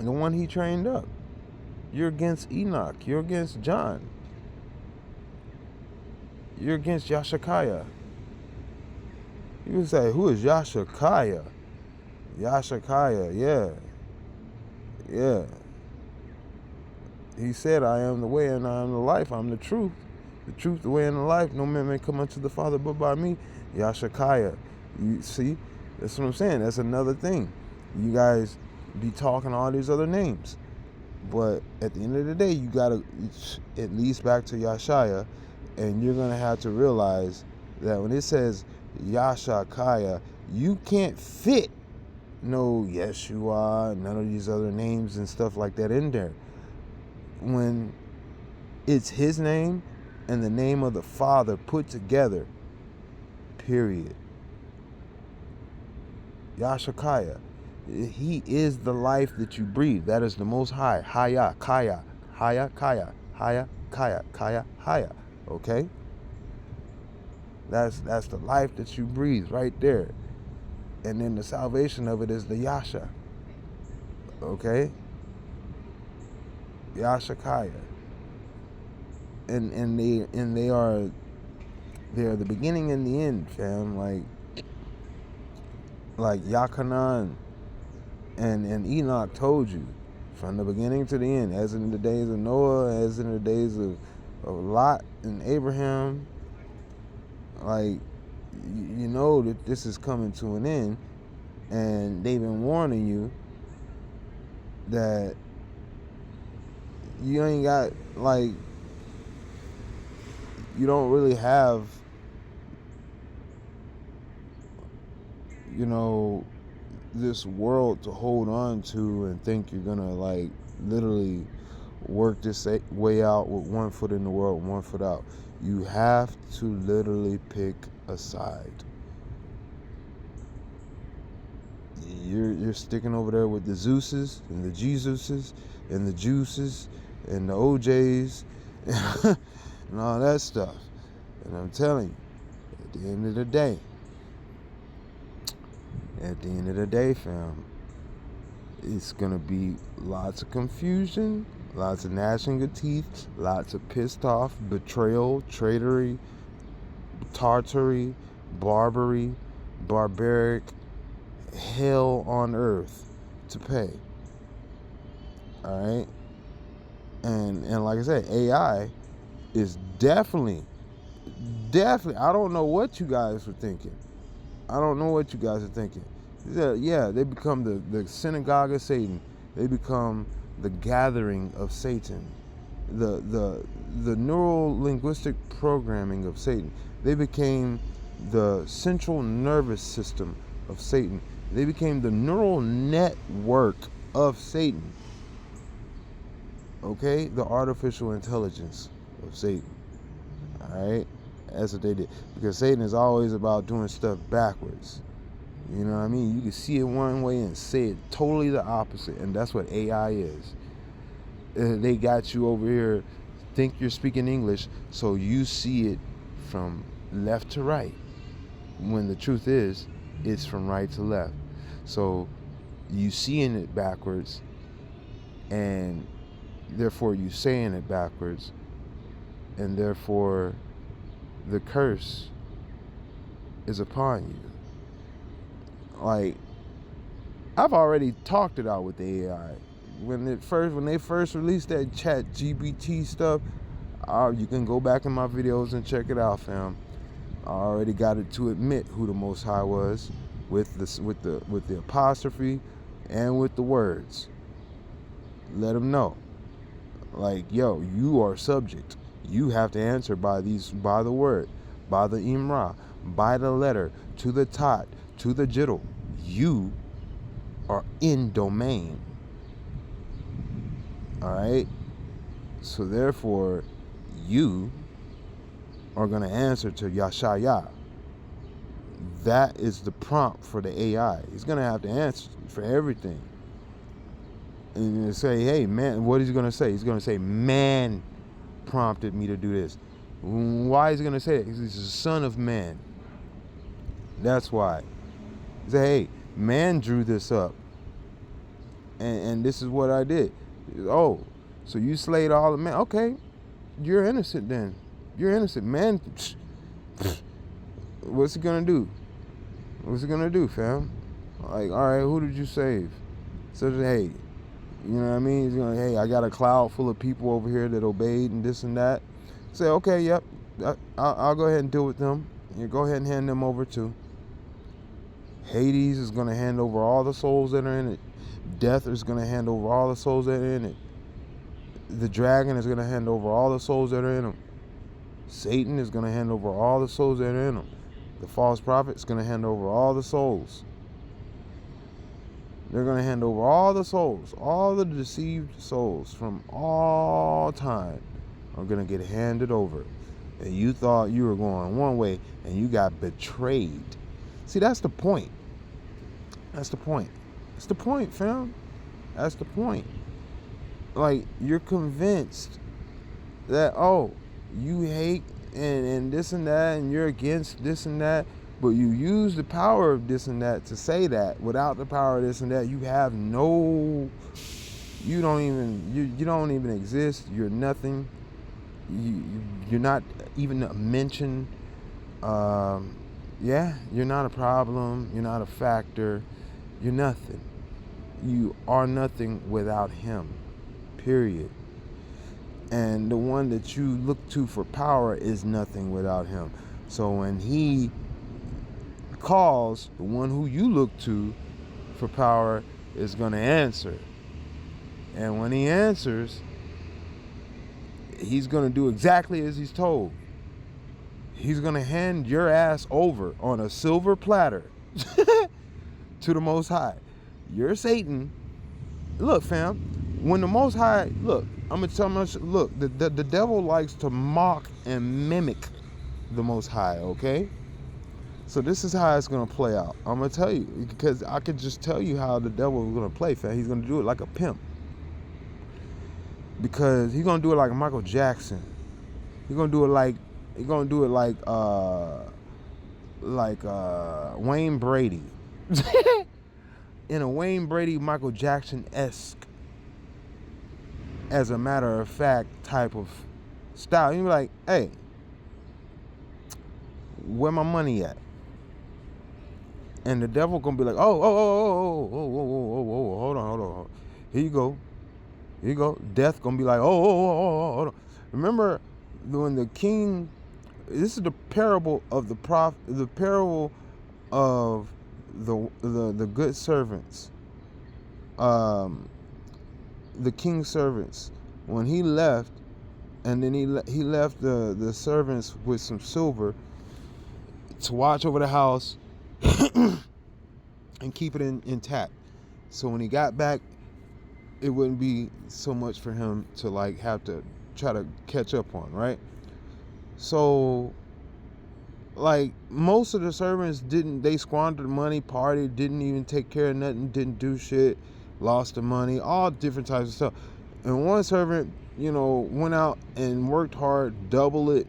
A: the one he trained up. You're against Enoch. You're against John. You're against Yashakaya. You can say, who is Yashakaya? Yashakaya, yeah. He said, I am the way and I am the life. I'm the truth, the way, and the life. No man may come unto the Father but by me. Yashakaya. You see, that's what I'm saying. That's another thing. You guys be talking all these other names. But at the end of the day, you got to at least back to Yashaya. And you're going to have to realize that when it says Yashakaya, you can't fit no Yeshua, none of these other names and stuff like that in there. When it's his name and the name of the Father put together, period. Yashakaya. He is the life that you breathe. That is the Most High. Haya, Kaya, Haya, Kaya, Haya, Kaya, Kaya, Haya. Okay? That's the life that you breathe right there. And then the salvation of it is the Yasha. Okay? Yashakaya. And they are the beginning and the end, fam. Like Yakanan and Enoch told you, from the beginning to the end, as in the days of Noah, as in the days of Lot and Abraham. Like, you know that this is coming to an end, and they've been warning you that you ain't got, like, you don't really have, you know, this world to hold on to and think you're gonna, like, literally work this way out with one foot in the world, one foot out. You have to literally pick a side. You're sticking over there with the Zeuses and the Jesuses and the Juices and the OJs and all that stuff. And I'm telling you, at the end of the day, fam, it's gonna be lots of confusion, lots of gnashing of teeth, lots of pissed off, betrayal, traitory, tartary, barbaric, hell on earth to pay. Alright? And like I said, AI is definitely, I don't know what you guys were thinking. Yeah, they become the synagogue of Satan. They become the gathering of Satan. The neural linguistic programming of Satan. They became the central nervous system of Satan. They became the neural network of Satan. Okay? The artificial intelligence of Satan. Alright? That's what they did. Because Satan is always about doing stuff backwards. You know what I mean? You can see it one way and say it totally the opposite. And that's what AI is. They got you over here, think you're speaking English, so you see it from left to right. When the truth is, it's from right to left. So you seeing it backwards, and therefore you saying it backwards, and therefore the curse is upon you. Like, I've already talked it out with the AI. When they first released that ChatGPT stuff, you can go back in my videos and check it out, fam. I already got it to admit who the Most High was, with the apostrophe and with the words. Let them know, like, yo, you are subject. You have to answer by the word, by the imra, by the letter, to the tot, to the jittle. You are in domain. All right. So therefore, you are going to answer to Yashaya. That is the prompt for the AI. He's going to have to answer for everything. And you say, hey, man, what is he going to say? He's going to say, man prompted me to do this. Why is he going to say that? Because he's the son of man. That's why. He say, hey, man drew this up. And this is what I did. Oh, so you slayed all the men. Okay, you're innocent then. You're innocent. Man, what's he going to do? What's he going to do, fam? Like, all right, who did you save? So, hey, you know what I mean? He's going to, hey, I got a cloud full of people over here that obeyed and this and that. Say, okay, yep, I'll go ahead and deal with them. You go ahead and hand them over too. Hades is going to hand over all the souls that are in it. Death is going to hand over all the souls that are in it. The dragon is going to hand over all the souls that are in him. Satan is going to hand over all the souls that are in him. The false prophet is going to hand over all the souls. They're going to hand over all the souls. All the deceived souls from all time are going to get handed over. And you thought you were going one way and you got betrayed. See, that's the point. That's the point. That's the point, fam. That's the point. Like, you're convinced that, oh, you hate and this and that, and you're against this and that, but you use the power of this and that to say that. Without the power of this and that, you have no, you don't even exist. You're nothing. You're not even a mention. Yeah, you're not a problem. You're not a factor. You're nothing. You are nothing without him. Period. And the one that you look to for power is nothing without him. So when he calls, the one who you look to for power is going to answer. And when he answers, he's going to do exactly as he's told. He's going to hand your ass over on a silver platter to the Most High. You're Satan. Look, fam, when the Most High, look, I'm going to tell you, look, the devil likes to mock and mimic the Most High, okay? So this is how it's going to play out. I'm going to tell you, because I could just tell you how the devil is going to play, fam. He's going to do it like a pimp. Because he's going to do it like Michael Jackson. He's going to do it like Wayne Brady. In a Wayne Brady, Michael Jackson-esque, as a matter of fact, type of style. You're like, hey, where my money at? And the devil gonna be like, oh, hold on. Here you go. Death gonna be like, hold on. Remember when the king, this is the parable of the prophet, the parable of the good servants, the king's servants, when he left, and then he left the servants with some silver to watch over the house and keep it intact. So when he got back, it wouldn't be so much for him to like have to try to catch up on, right? So like most of the servants they squandered money, partied, didn't even take care of nothing, didn't do shit, lost the money, all different types of stuff. And one servant, went out and worked hard, double it,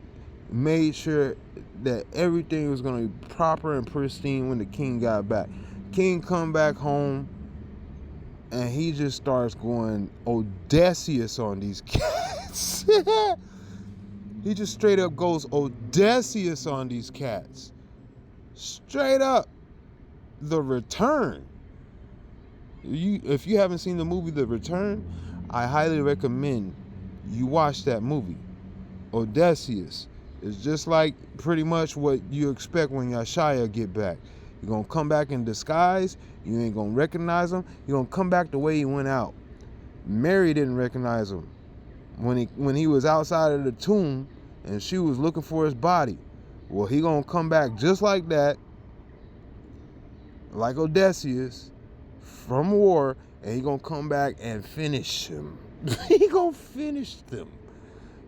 A: made sure that everything was going to be proper and pristine when the king got back. King come back home and he just starts going Odysseus on these cats. He just straight up goes Odysseus on these cats. Straight up. The Return. If you haven't seen the movie The Return, I highly recommend you watch that movie. Odysseus is just like pretty much what you expect when Yashaya get back. You're going to come back in disguise. You ain't going to recognize him. You're going to come back the way he went out. Mary didn't recognize him when he was outside of the tomb and she was looking for his body. Well, he going to come back just like that, like Odysseus from war, and he going to come back and finish him. He going to finish them.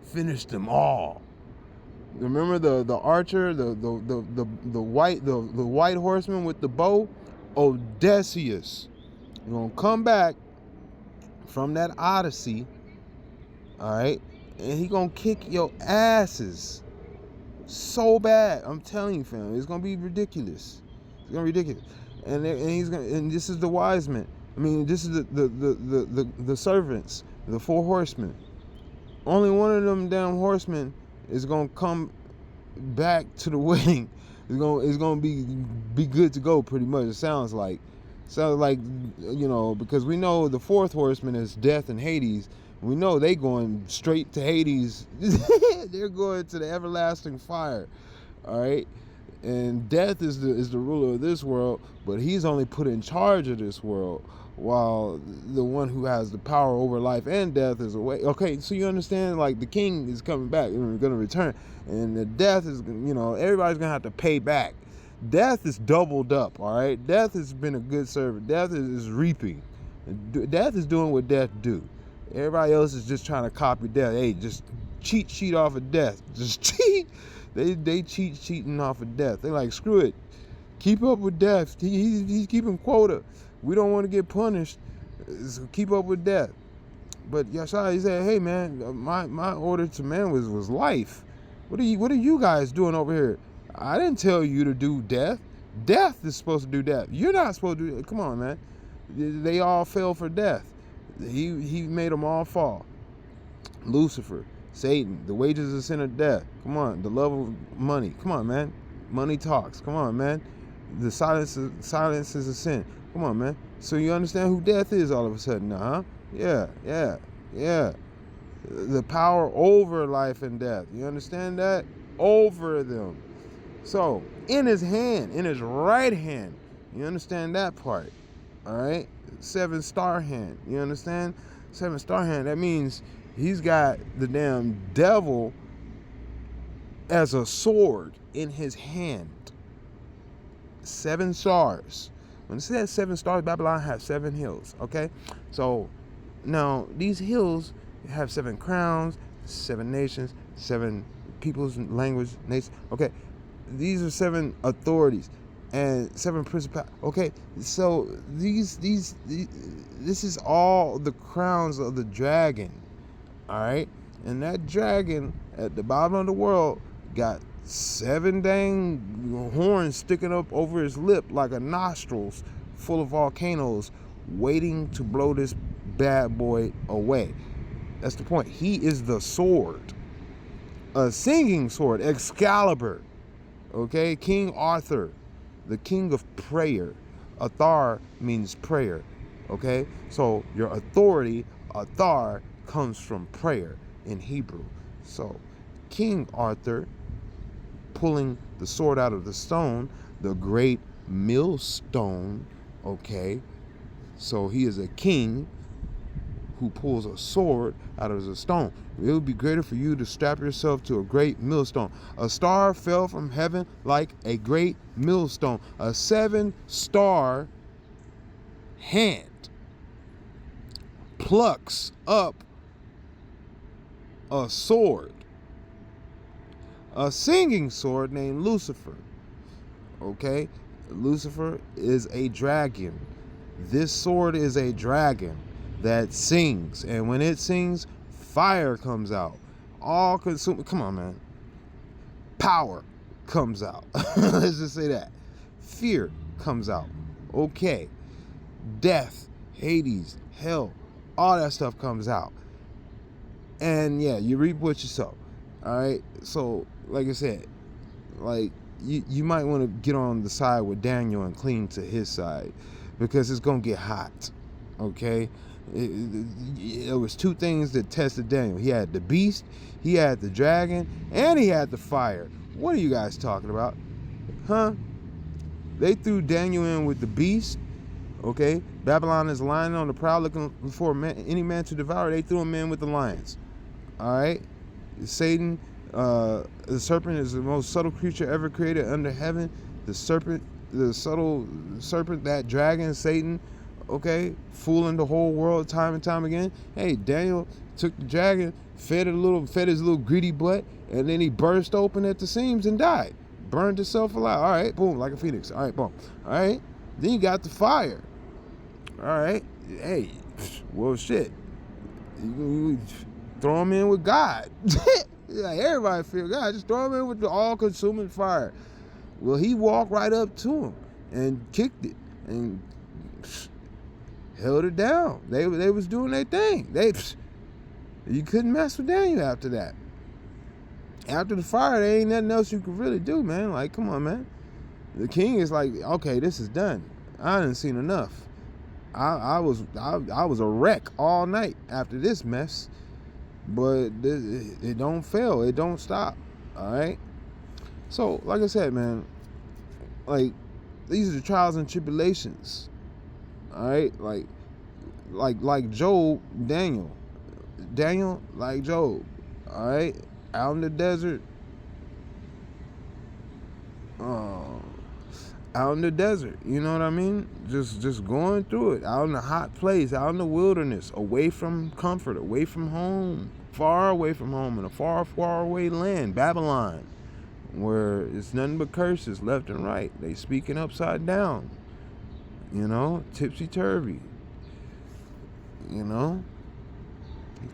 A: Finish them all. Remember the archer, the white horseman with the bow? Odysseus. You're going to come back from that Odyssey, all right, and he gonna kick your asses so bad. I'm telling you, fam, it's gonna be ridiculous. It's gonna be ridiculous. And he's gonna, and this is the wise men. I mean, this is the servants, the 4 horsemen. Only one of them damn horsemen is gonna come back to the wedding. It's gonna be good to go, pretty much. It sounds like, you know, because we know the 4th horseman is death and Hades. We know they going straight to Hades. They're going to the everlasting fire. All right. And death is the ruler of this world, but he's only put in charge of this world, while the one who has the power over life and death is away. Okay, so you understand, like, the king is coming back and going to return, and the death is, you know, everybody's going to have to pay back. Death is doubled up, all right? Death has been a good servant. Death is reaping. Death is doing what death do. Everybody else is just trying to copy death. Hey, just cheat sheet off of death. Just cheat. They cheating off of death. They like, screw it. Keep up with death. He's keeping quota. We don't want to get punished. So keep up with death. But Yashai, he said, hey man, my order to man was life. What are you guys doing over here? I didn't tell you to do death. Death is supposed to do death. You're not supposed to do it. Come on, man. They all fell for death. He made them all fall. Lucifer, Satan, the wages of sin of death. Come on, the love of money. Come on, man. Money talks. Come on, man. The silence is a sin. Come on, man. So you understand who death is all of a sudden now, huh? Yeah. The power over life and death. You understand that? Over them. So, in his hand, in his right hand. You understand that part? All right? 7-star hand. You understand? 7-star hand. That means he's got the damn devil as a sword in his hand. 7 stars. When it says 7 stars, Babylon has 7 hills. Okay? So, now these hills have 7 crowns, 7 nations, 7 peoples, language, nations. Okay? These are 7 authorities and 7 principalities. Okay, so this is all the crowns of the dragon. All right, and that dragon at the bottom of the world got 7 dang horns sticking up over his lip like a nostrils full of volcanoes, waiting to blow this bad boy away. That's the point. He is the sword, a singing sword, Excalibur. Okay, King Arthur, the king of prayer. Athar means prayer. Okay, so your authority, Athar, comes from prayer in Hebrew. So King Arthur pulling the sword out of the stone, the great millstone. Okay, so he is a king who pulls a sword out of the stone. It would be greater for you to strap yourself to a great millstone. A star fell from heaven like a great millstone. A 7-star hand plucks up a sword, a singing sword named Lucifer. Okay, Lucifer is a dragon. This sword is a dragon that sings, and when it sings, fire comes out. All consuming. Come on, man. Power comes out. Let's just say that. Fear comes out. Okay. Death, Hades, hell, all that stuff comes out. And yeah, you reap what you sow. All right. So, like I said, like you might want to get on the side with Daniel and cling to his side, because it's gonna get hot. Okay, there was two things that tested Daniel. He had the beast, he had the dragon, and he had the fire. What are you guys talking about? Huh? They threw Daniel in with the beast. Okay, Babylon is lying on the prowl looking for any man to devour. They threw him in with the lions. All right, Satan, the serpent, is the most subtle creature ever created under heaven. The serpent, the subtle serpent, that dragon, Satan, okay, fooling the whole world time and time again. Hey, Daniel took the dragon, fed his little greedy butt, and then he burst open at the seams and died. Burned himself alive. All right, boom, like a phoenix. All right, boom. All right, then you got the fire. All right, hey, well, shit. You throw him in with God. Like everybody feel God. Just throw him in with the all-consuming fire. Well, he walked right up to him and kicked it and held it down. They was doing their thing. You couldn't mess with Daniel after that. After the fire, there ain't nothing else you could really do, man. Like, come on, man. The king is like, okay, this is done. I done seen enough. I was a wreck all night after this mess, but it don't fail. It don't stop. All right. So, like I said, man, like, these are the trials and tribulations. All right, like Job, Daniel, like Job. All right, out in the desert. Out in the desert, you know what I mean? Just going through it, out in a hot place, out in the wilderness, away from comfort, away from home, far away from home, in a far, far away land, Babylon, where it's nothing but curses left and right. They speaking upside down, you know, tipsy-turvy, you know,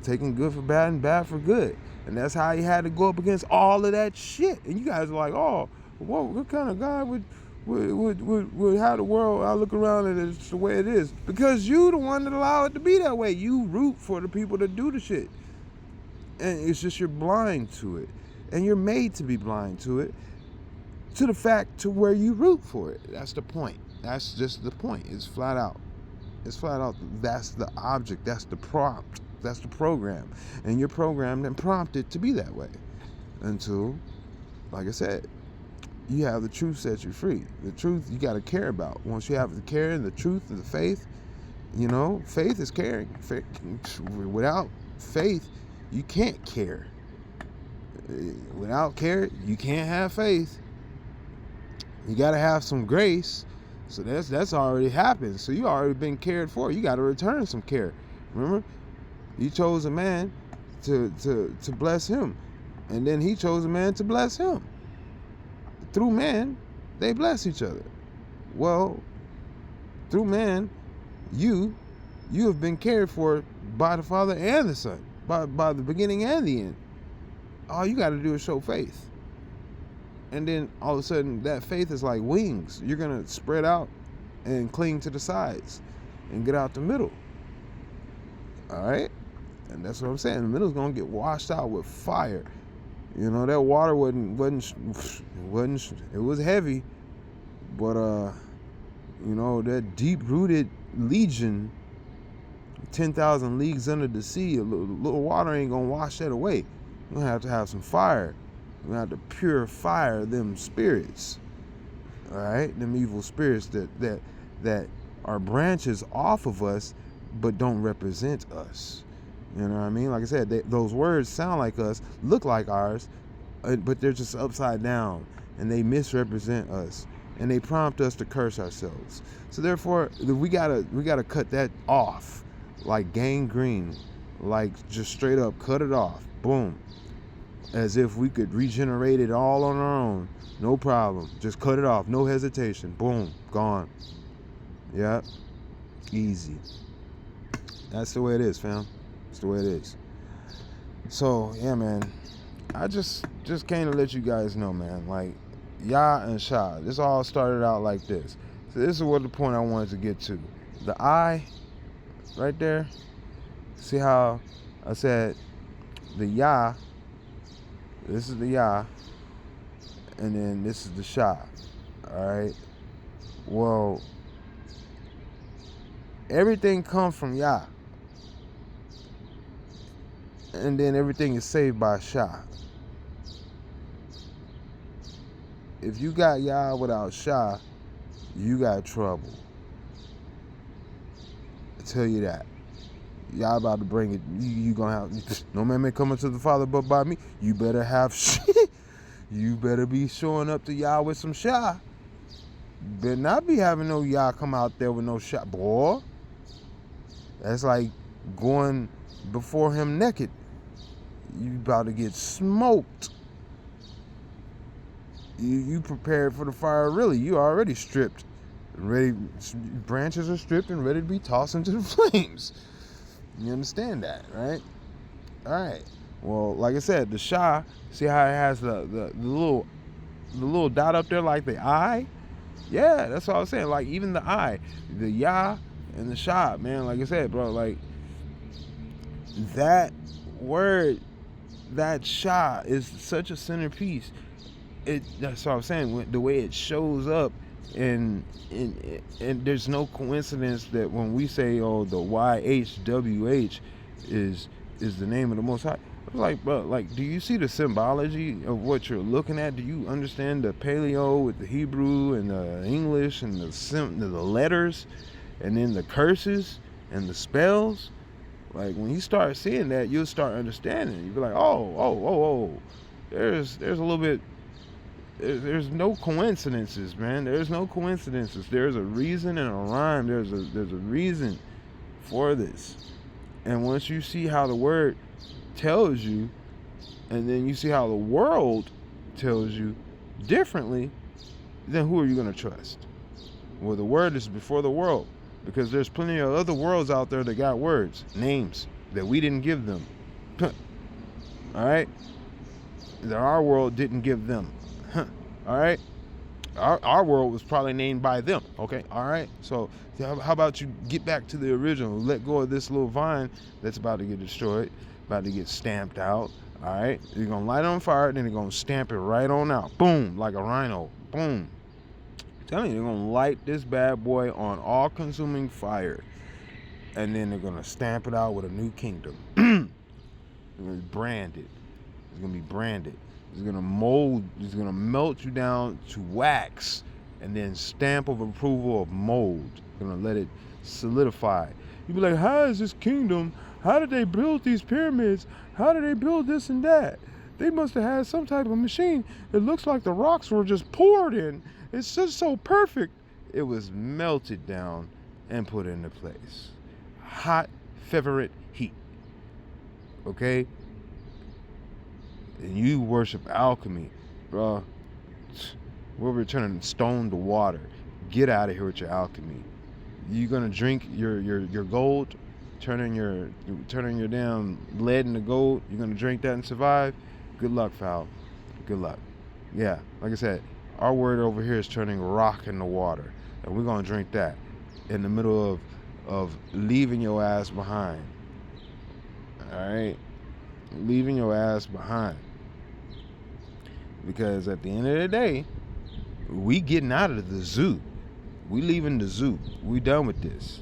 A: taking good for bad and bad for good. And that's how he had to go up against all of that shit. And you guys are like, oh, what kind of guy would have the world, I look around and it's the way it is? Because you the one that allow it to be that way. You root for the people that do the shit. And it's just you're blind to it. And you're made to be blind to it, to the fact to where you root for it. That's the point. That's just the point. It's flat out. It's flat out. That's the object. That's the prompt. That's the program. And you're programmed and prompted to be that way. Until, like I said, you have the truth set you free. The truth you got to care about. Once you have the care and the truth and the faith, you know, faith is caring. Without faith, you can't care. Without care, you can't have faith. You got to have some grace. So that's already happened. So you already been cared for. You got to return some care. Remember, you chose a man to bless him, and then he chose a man to bless him. Through man, they bless each other. Well, through man, you have been cared for by the Father and the Son, by the beginning and the end. All you got to do is show faith. And then all of a sudden, that faith is like wings. You're going to spread out and cling to the sides and get out the middle. All right? And that's what I'm saying. The middle's going to get washed out with fire. You know, that water wasn't, it was heavy, but, you know, that deep-rooted legion, 10,000 leagues under the sea, a little water ain't going to wash that away. We're going to have some fire. We're going to have to purify them spirits, all right? Them evil spirits that are branches off of us, but don't represent us. You know what I mean? Like I said, those words sound like us, look like ours, but they're just upside down, and they misrepresent us, and they prompt us to curse ourselves. So therefore, we gotta cut that off, like gangrene, like just straight up cut it off. Boom. As if we could regenerate it all on our own. No problem. Just cut it off. No hesitation. Boom. Gone. Yeah. Easy. That's the way it is, fam. That's the way it is. So, yeah, man. I just came to let you guys know, man. Like, Yah and Shah. This all started out like this. So this is what the point I wanted to get to. The I, right there. See how I said the Yah. This is the Yah, and then this is the Shah. All right. Well, everything comes from Yah, and then everything is saved by Shah. If you got Yah without Shah, you got trouble. I tell you that. Y'all about to bring it. You gonna have no man may come unto the Father but by me. You better have shit. You better be showing up to Yah with some Shah. Better not be having no Yah come out there with no Shah, boy. That's like going before him naked. You about to get smoked. You prepared for the fire, really. You already stripped. Ready, branches are stripped and ready to be tossed into the flames. You understand that, right? All right. Well, like I said, the Shah, see how it has the little dot up there like the eye? Yeah, that's what I was saying. Like even the eye, the Yah and the Shah, man. Like I said, bro, like that word, that Shah is such a centerpiece. That's what I'm saying. The way it shows up, and there's no coincidence that when we say, oh, the YHWH is the name of the Most High. Like, bro, like, do you see the symbology of what you're looking at? Do you understand the paleo with the Hebrew and the English and the letters, and then the curses and the spells? Like when you start seeing that, you'll start understanding. You'll be like, oh, there's a little bit. There's no coincidences, man. There's no coincidences. There's a reason and a rhyme. There's a reason for this. And once you see how the word tells you, and then you see how the world tells you differently, then who are you going to trust? Well, the word is before the world, because there's plenty of other worlds out there that got words, names that we didn't give them. All right? That our world didn't give them. All right, our world was probably named by them. Okay, all right. So how about you get back to the original? Let go of this little vine that's about to get destroyed, about to get stamped out. All right, you're gonna light it on fire, then they're gonna stamp it right on out. Boom, like a rhino. Boom. I'm telling you, they're gonna light this bad boy on all-consuming fire, and then they're gonna stamp it out with a new kingdom. They're gonna brand it. It's gonna be branded. It's gonna mold, it's gonna melt you down to wax, and then stamp of approval of mold. Gonna let it solidify. You be like, how is this kingdom? How did they build these pyramids? How did they build this and that? They must have had some type of machine. It looks like the rocks were just poured in. It's just so perfect. It was melted down and put into place. Hot, favorite heat. Okay? And you worship alchemy, bro. We're returning stone to water. Get out of here with your alchemy. You gonna drink your gold, turning your damn lead into gold. You're gonna drink that and survive. Good luck, foul. Good luck. Yeah, like I said, our word over here is turning rock into water, and we're gonna drink that in the middle of leaving your ass behind. All right, leaving your ass behind. Because at the end of the day, we getting out of the zoo. We leaving the zoo. We done with this.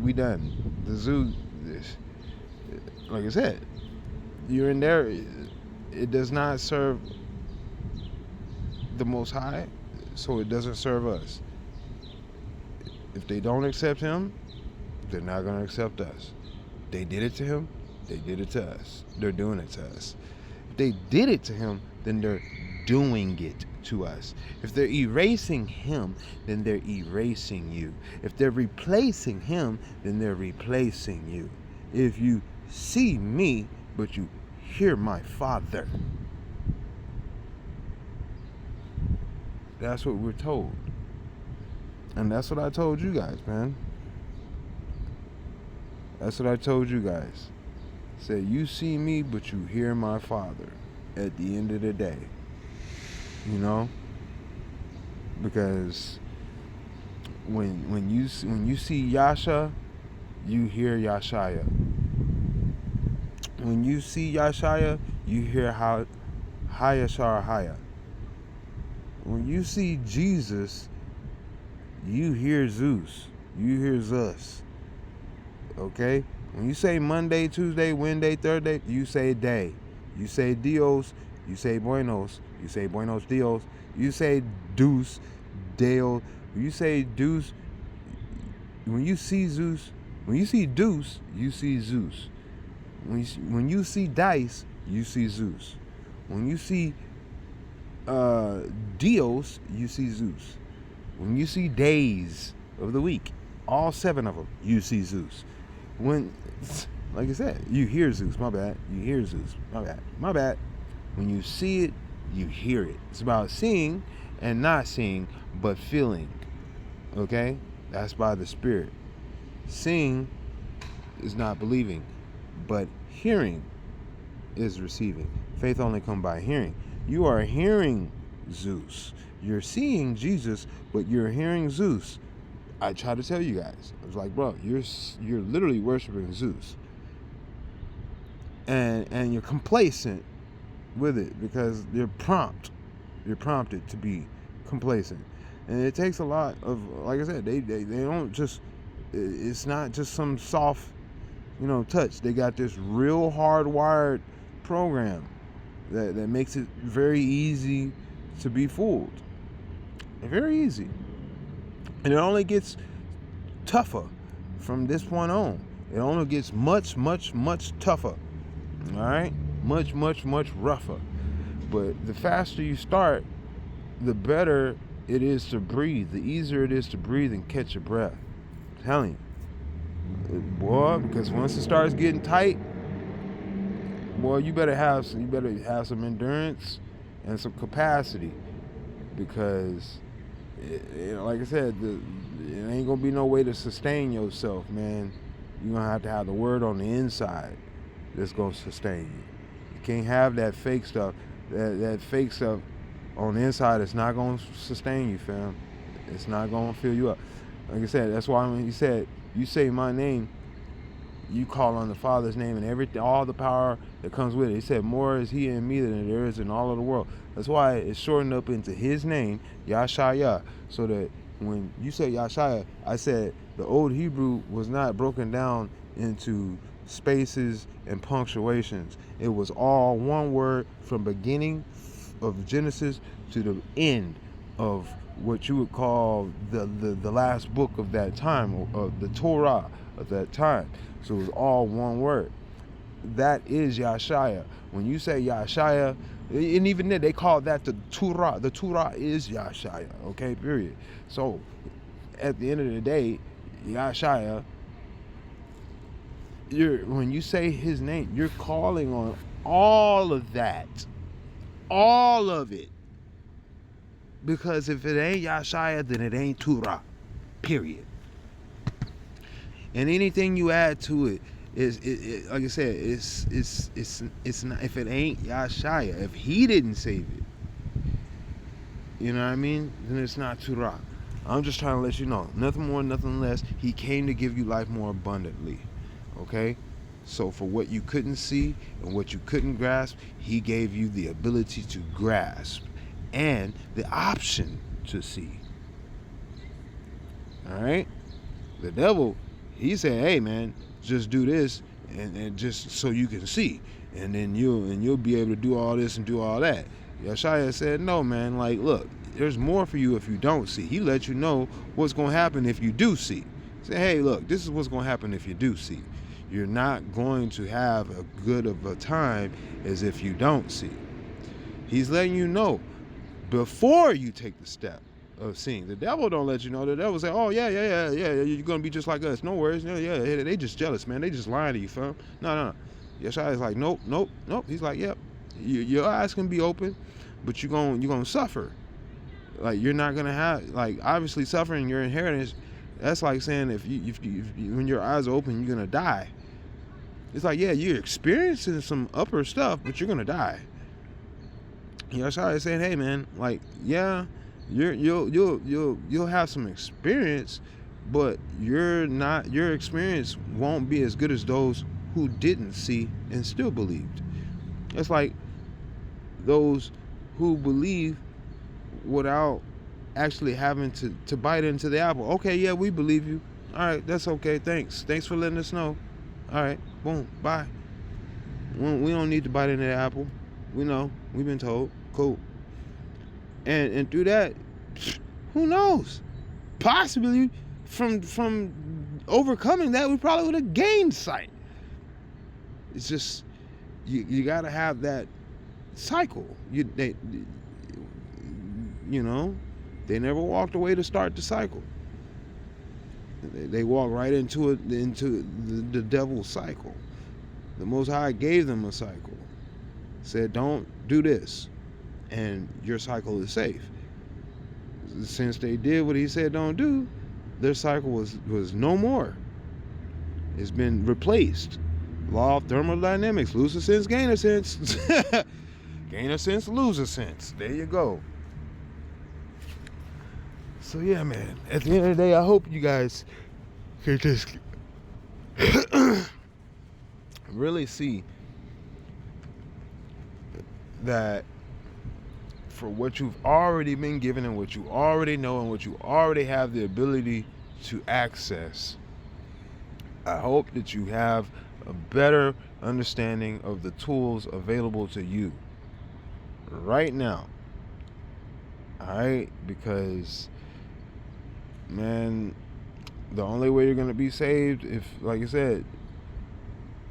A: We done. The zoo, like I said, you're in there. It does not serve the Most High, so it doesn't serve us. If they don't accept him, they're not going to accept us. They did it to him. They did it to us. They're doing it to us. They did it to him, then they're doing it to us. If they're erasing him, then they're erasing you. If they're replacing him, then they're replacing you. If you see me, but you hear my Father, that's what we're told. And that's what I told you guys, man. That's what I told you guys. Say, you see me, but you hear my Father at the end of the day. You know? Because when you see Yasha, you hear Yashaya. When you see Yashaya, you hear Hayashar Haya. when you see Jesus, you hear Zeus. You hear Zeus. Okay? When you say Monday, Tuesday, Wednesday, Thursday, you say day. You say Dios, you say Buenos, you say Buenos Dios, you say Deus, Deo. You say Deus. When you see Zeus, when you see Deus, you see Zeus. When you see dice, you see Zeus. When you see Dios, you see Zeus. When you see days of the week, all 7 of them, you see Zeus. When, like I said, you hear Zeus. My bad. You hear Zeus. My bad. My bad. When you see it, you hear it. It's about seeing and not seeing, but feeling. Okay? That's by the Spirit. Seeing is not believing, but hearing is receiving. Faith only comes by hearing. You are hearing Zeus. You're seeing Jesus, but you're hearing Zeus. I try to tell you guys. I was like, bro, you're literally worshiping Zeus. And you're complacent with it because you're prompted to be complacent. And it takes a lot of, like I said, they don't just, it's not just some soft, touch. They got this real hardwired program that makes it very easy to be fooled. Very easy. And it only gets tougher from this point on. It only gets much, much, much tougher. All right? Much, much, much rougher. But the faster you start, the better it is to breathe. The easier it is to breathe and catch your breath. I'm telling you. Boy, because once it starts getting tight, boy, you better have some endurance and some capacity. Because like I said, it ain't gonna be no way to sustain yourself, man. You're gonna have the word on the inside that's gonna sustain you. You can't have that fake stuff. That fake stuff on the inside is not gonna sustain you, fam. It's not gonna fill you up. Like I said, that's why when he said, "You say my name, you call on the Father's name and everything, all the power that comes with it." He said, "More is He in me than there is in all of the world." That's why it's shortened up into His name, Yashaya, so that when you say Yashaya, I said the old Hebrew was not broken down into spaces and punctuations. It was all one word from beginning of Genesis to the end of what you would call the last book of that time, of the Torah of that time. So it was all one word. That is Yashaya. When you say Yashaya, and even then they call that the Torah. The Torah is Yashaya. Okay, period. So at the end of the day, Yashaya, when you say His name, you're calling on all of that. All of it. Because if it ain't Yashaya, then it ain't Torah. Period. And anything you add to it is like I said, it's not, if it ain't Yashaya, if He didn't save it, you know what I mean, then it's not Torah. I'm just trying to let you know, nothing more, nothing less. He came to give you life more abundantly. Okay? So for what you couldn't see and what you couldn't grasp, He gave you the ability to grasp and the option to see. All right? The devil, he said, "Hey man, just do this and just so you can see, and then you'll be able to do all this and do all that." Yeshaya said, "No man, like look, there's more for you if you don't see." He let you know what's gonna happen if you do see. Say, "Hey, look, this is what's gonna happen if you do see. You're not going to have a good of a time as if you don't see." He's letting you know before you take the step of seeing. The devil don't let you know. The devil say, "Oh yeah, you're gonna be just like us. No worries. Yeah, they just jealous, man. They just lying to you, fam." No. Yeshua is like, nope. He's like, "Yep. Your eyes can be open, but you're gonna suffer. Like you're not gonna have, like, obviously suffering your inheritance. That's like saying if you when your eyes are open, you're gonna die. It's like, yeah, you're experiencing some upper stuff, but you're gonna die." Yeshua is saying, "Hey man, like, yeah, you'll have some experience, but your experience won't be as good as those who didn't see and still believed." It's like those who believe without actually having to bite into the apple. Okay, yeah, we believe you. All right, that's okay. Thanks for letting us know. All right, boom, bye. We don't need to bite into the apple. We know, we've been told. Cool. And through that, who knows, possibly from overcoming that, we probably would have gained sight. It's just you got to have that cycle. They never walked away to start the cycle. They walked right into the devil's cycle. The Most High gave them a cycle. Said, don't do this, and your cycle is safe. Since they did what he said don't do, their cycle was no more. It's been replaced. Law of thermodynamics, lose a sense, gain a sense. Gain a sense, lose a sense. There you go. So yeah, man, at the end of the day, I hope you guys can just really see that for what you've already been given and what you already know and what you already have the ability to access, I hope that you have a better understanding of the tools available to you right now. Alright? Because, man, the only way you're going to be saved, if, like I said,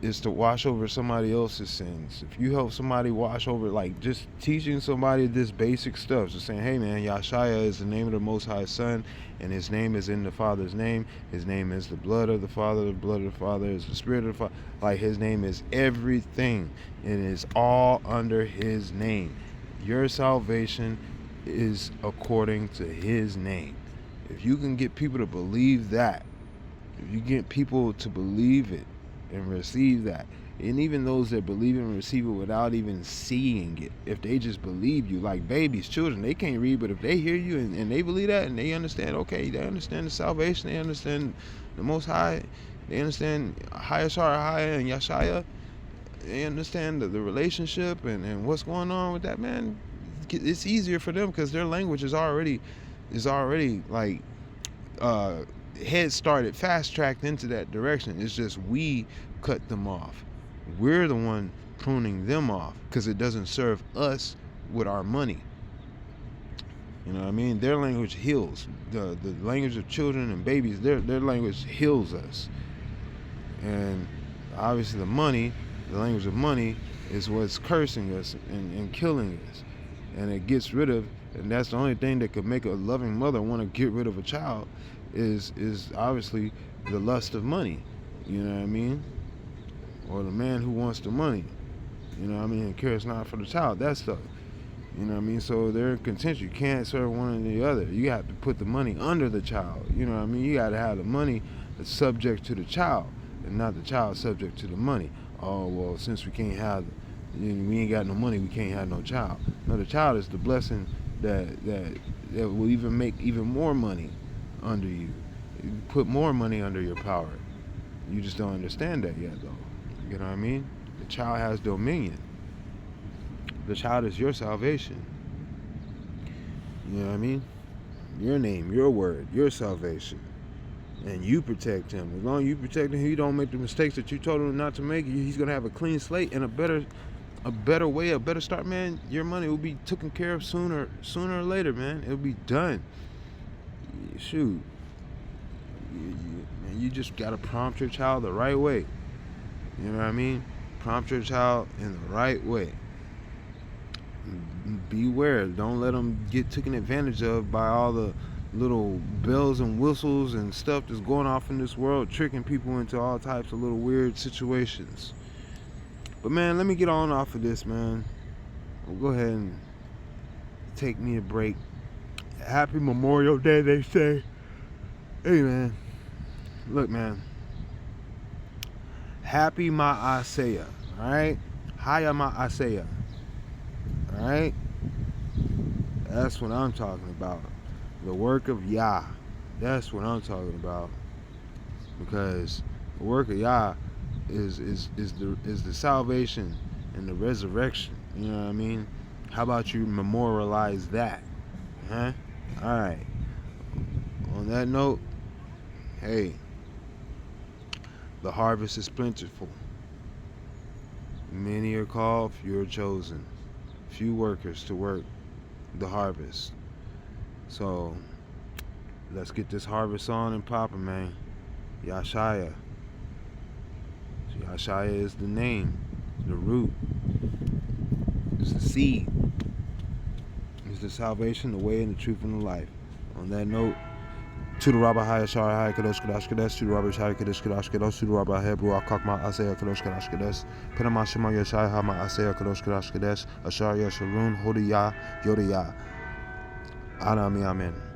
A: is to wash over somebody else's sins. If you help somebody wash over, like just teaching somebody this basic stuff, just saying, hey man, Yashaya is the name of the Most High Son, and his name is in the Father's name. His name is the blood of the Father. The blood of the Father is the Spirit of the Father. Like, his name is everything, and it's all under his name. Your salvation is according to his name. If you can get people to believe that, if you get people to believe it and receive that, and even those that believe and receive it without even seeing it, if they just believe you, like babies, children, they can't read, but if they hear you and they believe that, and they understand, okay, they understand the salvation, they understand the Most High, they understand Hayashara and Yashaya, they understand the relationship and what's going on with that, man, it's easier for them because their language is already like head started, fast tracked into that direction. It's just we cut them off. We're the one pruning them off because it doesn't serve us with our money. You know what I mean? Their language heals. The language of children and babies, their language heals us. And obviously the language of money is what's cursing us and killing us. And it gets rid of, and that's the only thing that could make a loving mother want to get rid of a child is obviously the lust of money. You know what I mean? Or the man who wants the money. You know what I mean? And cares not for the child. That stuff. You know what I mean? So they're in contention. You can't serve one or the other. You have to put the money under the child. You know what I mean? You got to have the money that's subject to the child and not the child subject to the money. Oh, well, since we can't have, we ain't got no money, we can't have no child. No, the child is the blessing that will even make even more money under you. Put more money under your power. You just don't understand that yet, though. You know what I mean? The child has dominion. The child is your salvation. You know what I mean? Your name, your word, your salvation. And you protect him. As long as you protect him, he don't make the mistakes that you told him not to make. He's going to have a clean slate and a better way, a better start, man. Your money will be taken care of sooner or later, man. It'll be done. Shoot. You just got to prompt your child the right way. You know what I mean? Prompt your child in the right way. Beware. Don't let them get taken advantage of by all the little bells and whistles and stuff that's going off in this world, tricking people into all types of little weird situations. But man, let me get on off of this, man. We'll go ahead and take me a break. Happy Memorial Day, they say. Hey man, look man, happy Ma'aseh, alright? Haya Ma'aseh, alright? That's what I'm talking about. The work of Yah. That's what I'm talking about. Because the work of Yah is the salvation and the resurrection. You know what I mean? How about you memorialize that? Huh? Alright. On that note, hey, the harvest is plentiful. Many are called, few are chosen. Few workers to work the harvest. So let's get this harvest on and popping, man. Yashaya. Yashaya is the name, the root, it's the seed. It's the salvation, the way, and the truth, and the life. On that note, to the Rabbi Hayashar Hay Kadosh Kadosh Kadosh, to the Rabbi Shai Kadosh Kadosh Kadosh, to the Rabbi Hebrew Akakma Asaya Kadosh Kadosh Kadosh, Penama Shema Yashai Hama Asaya Kadosh Kadosh Kadosh, Ashar Yasharun Hodiyah Yodiyah. Anami Amen.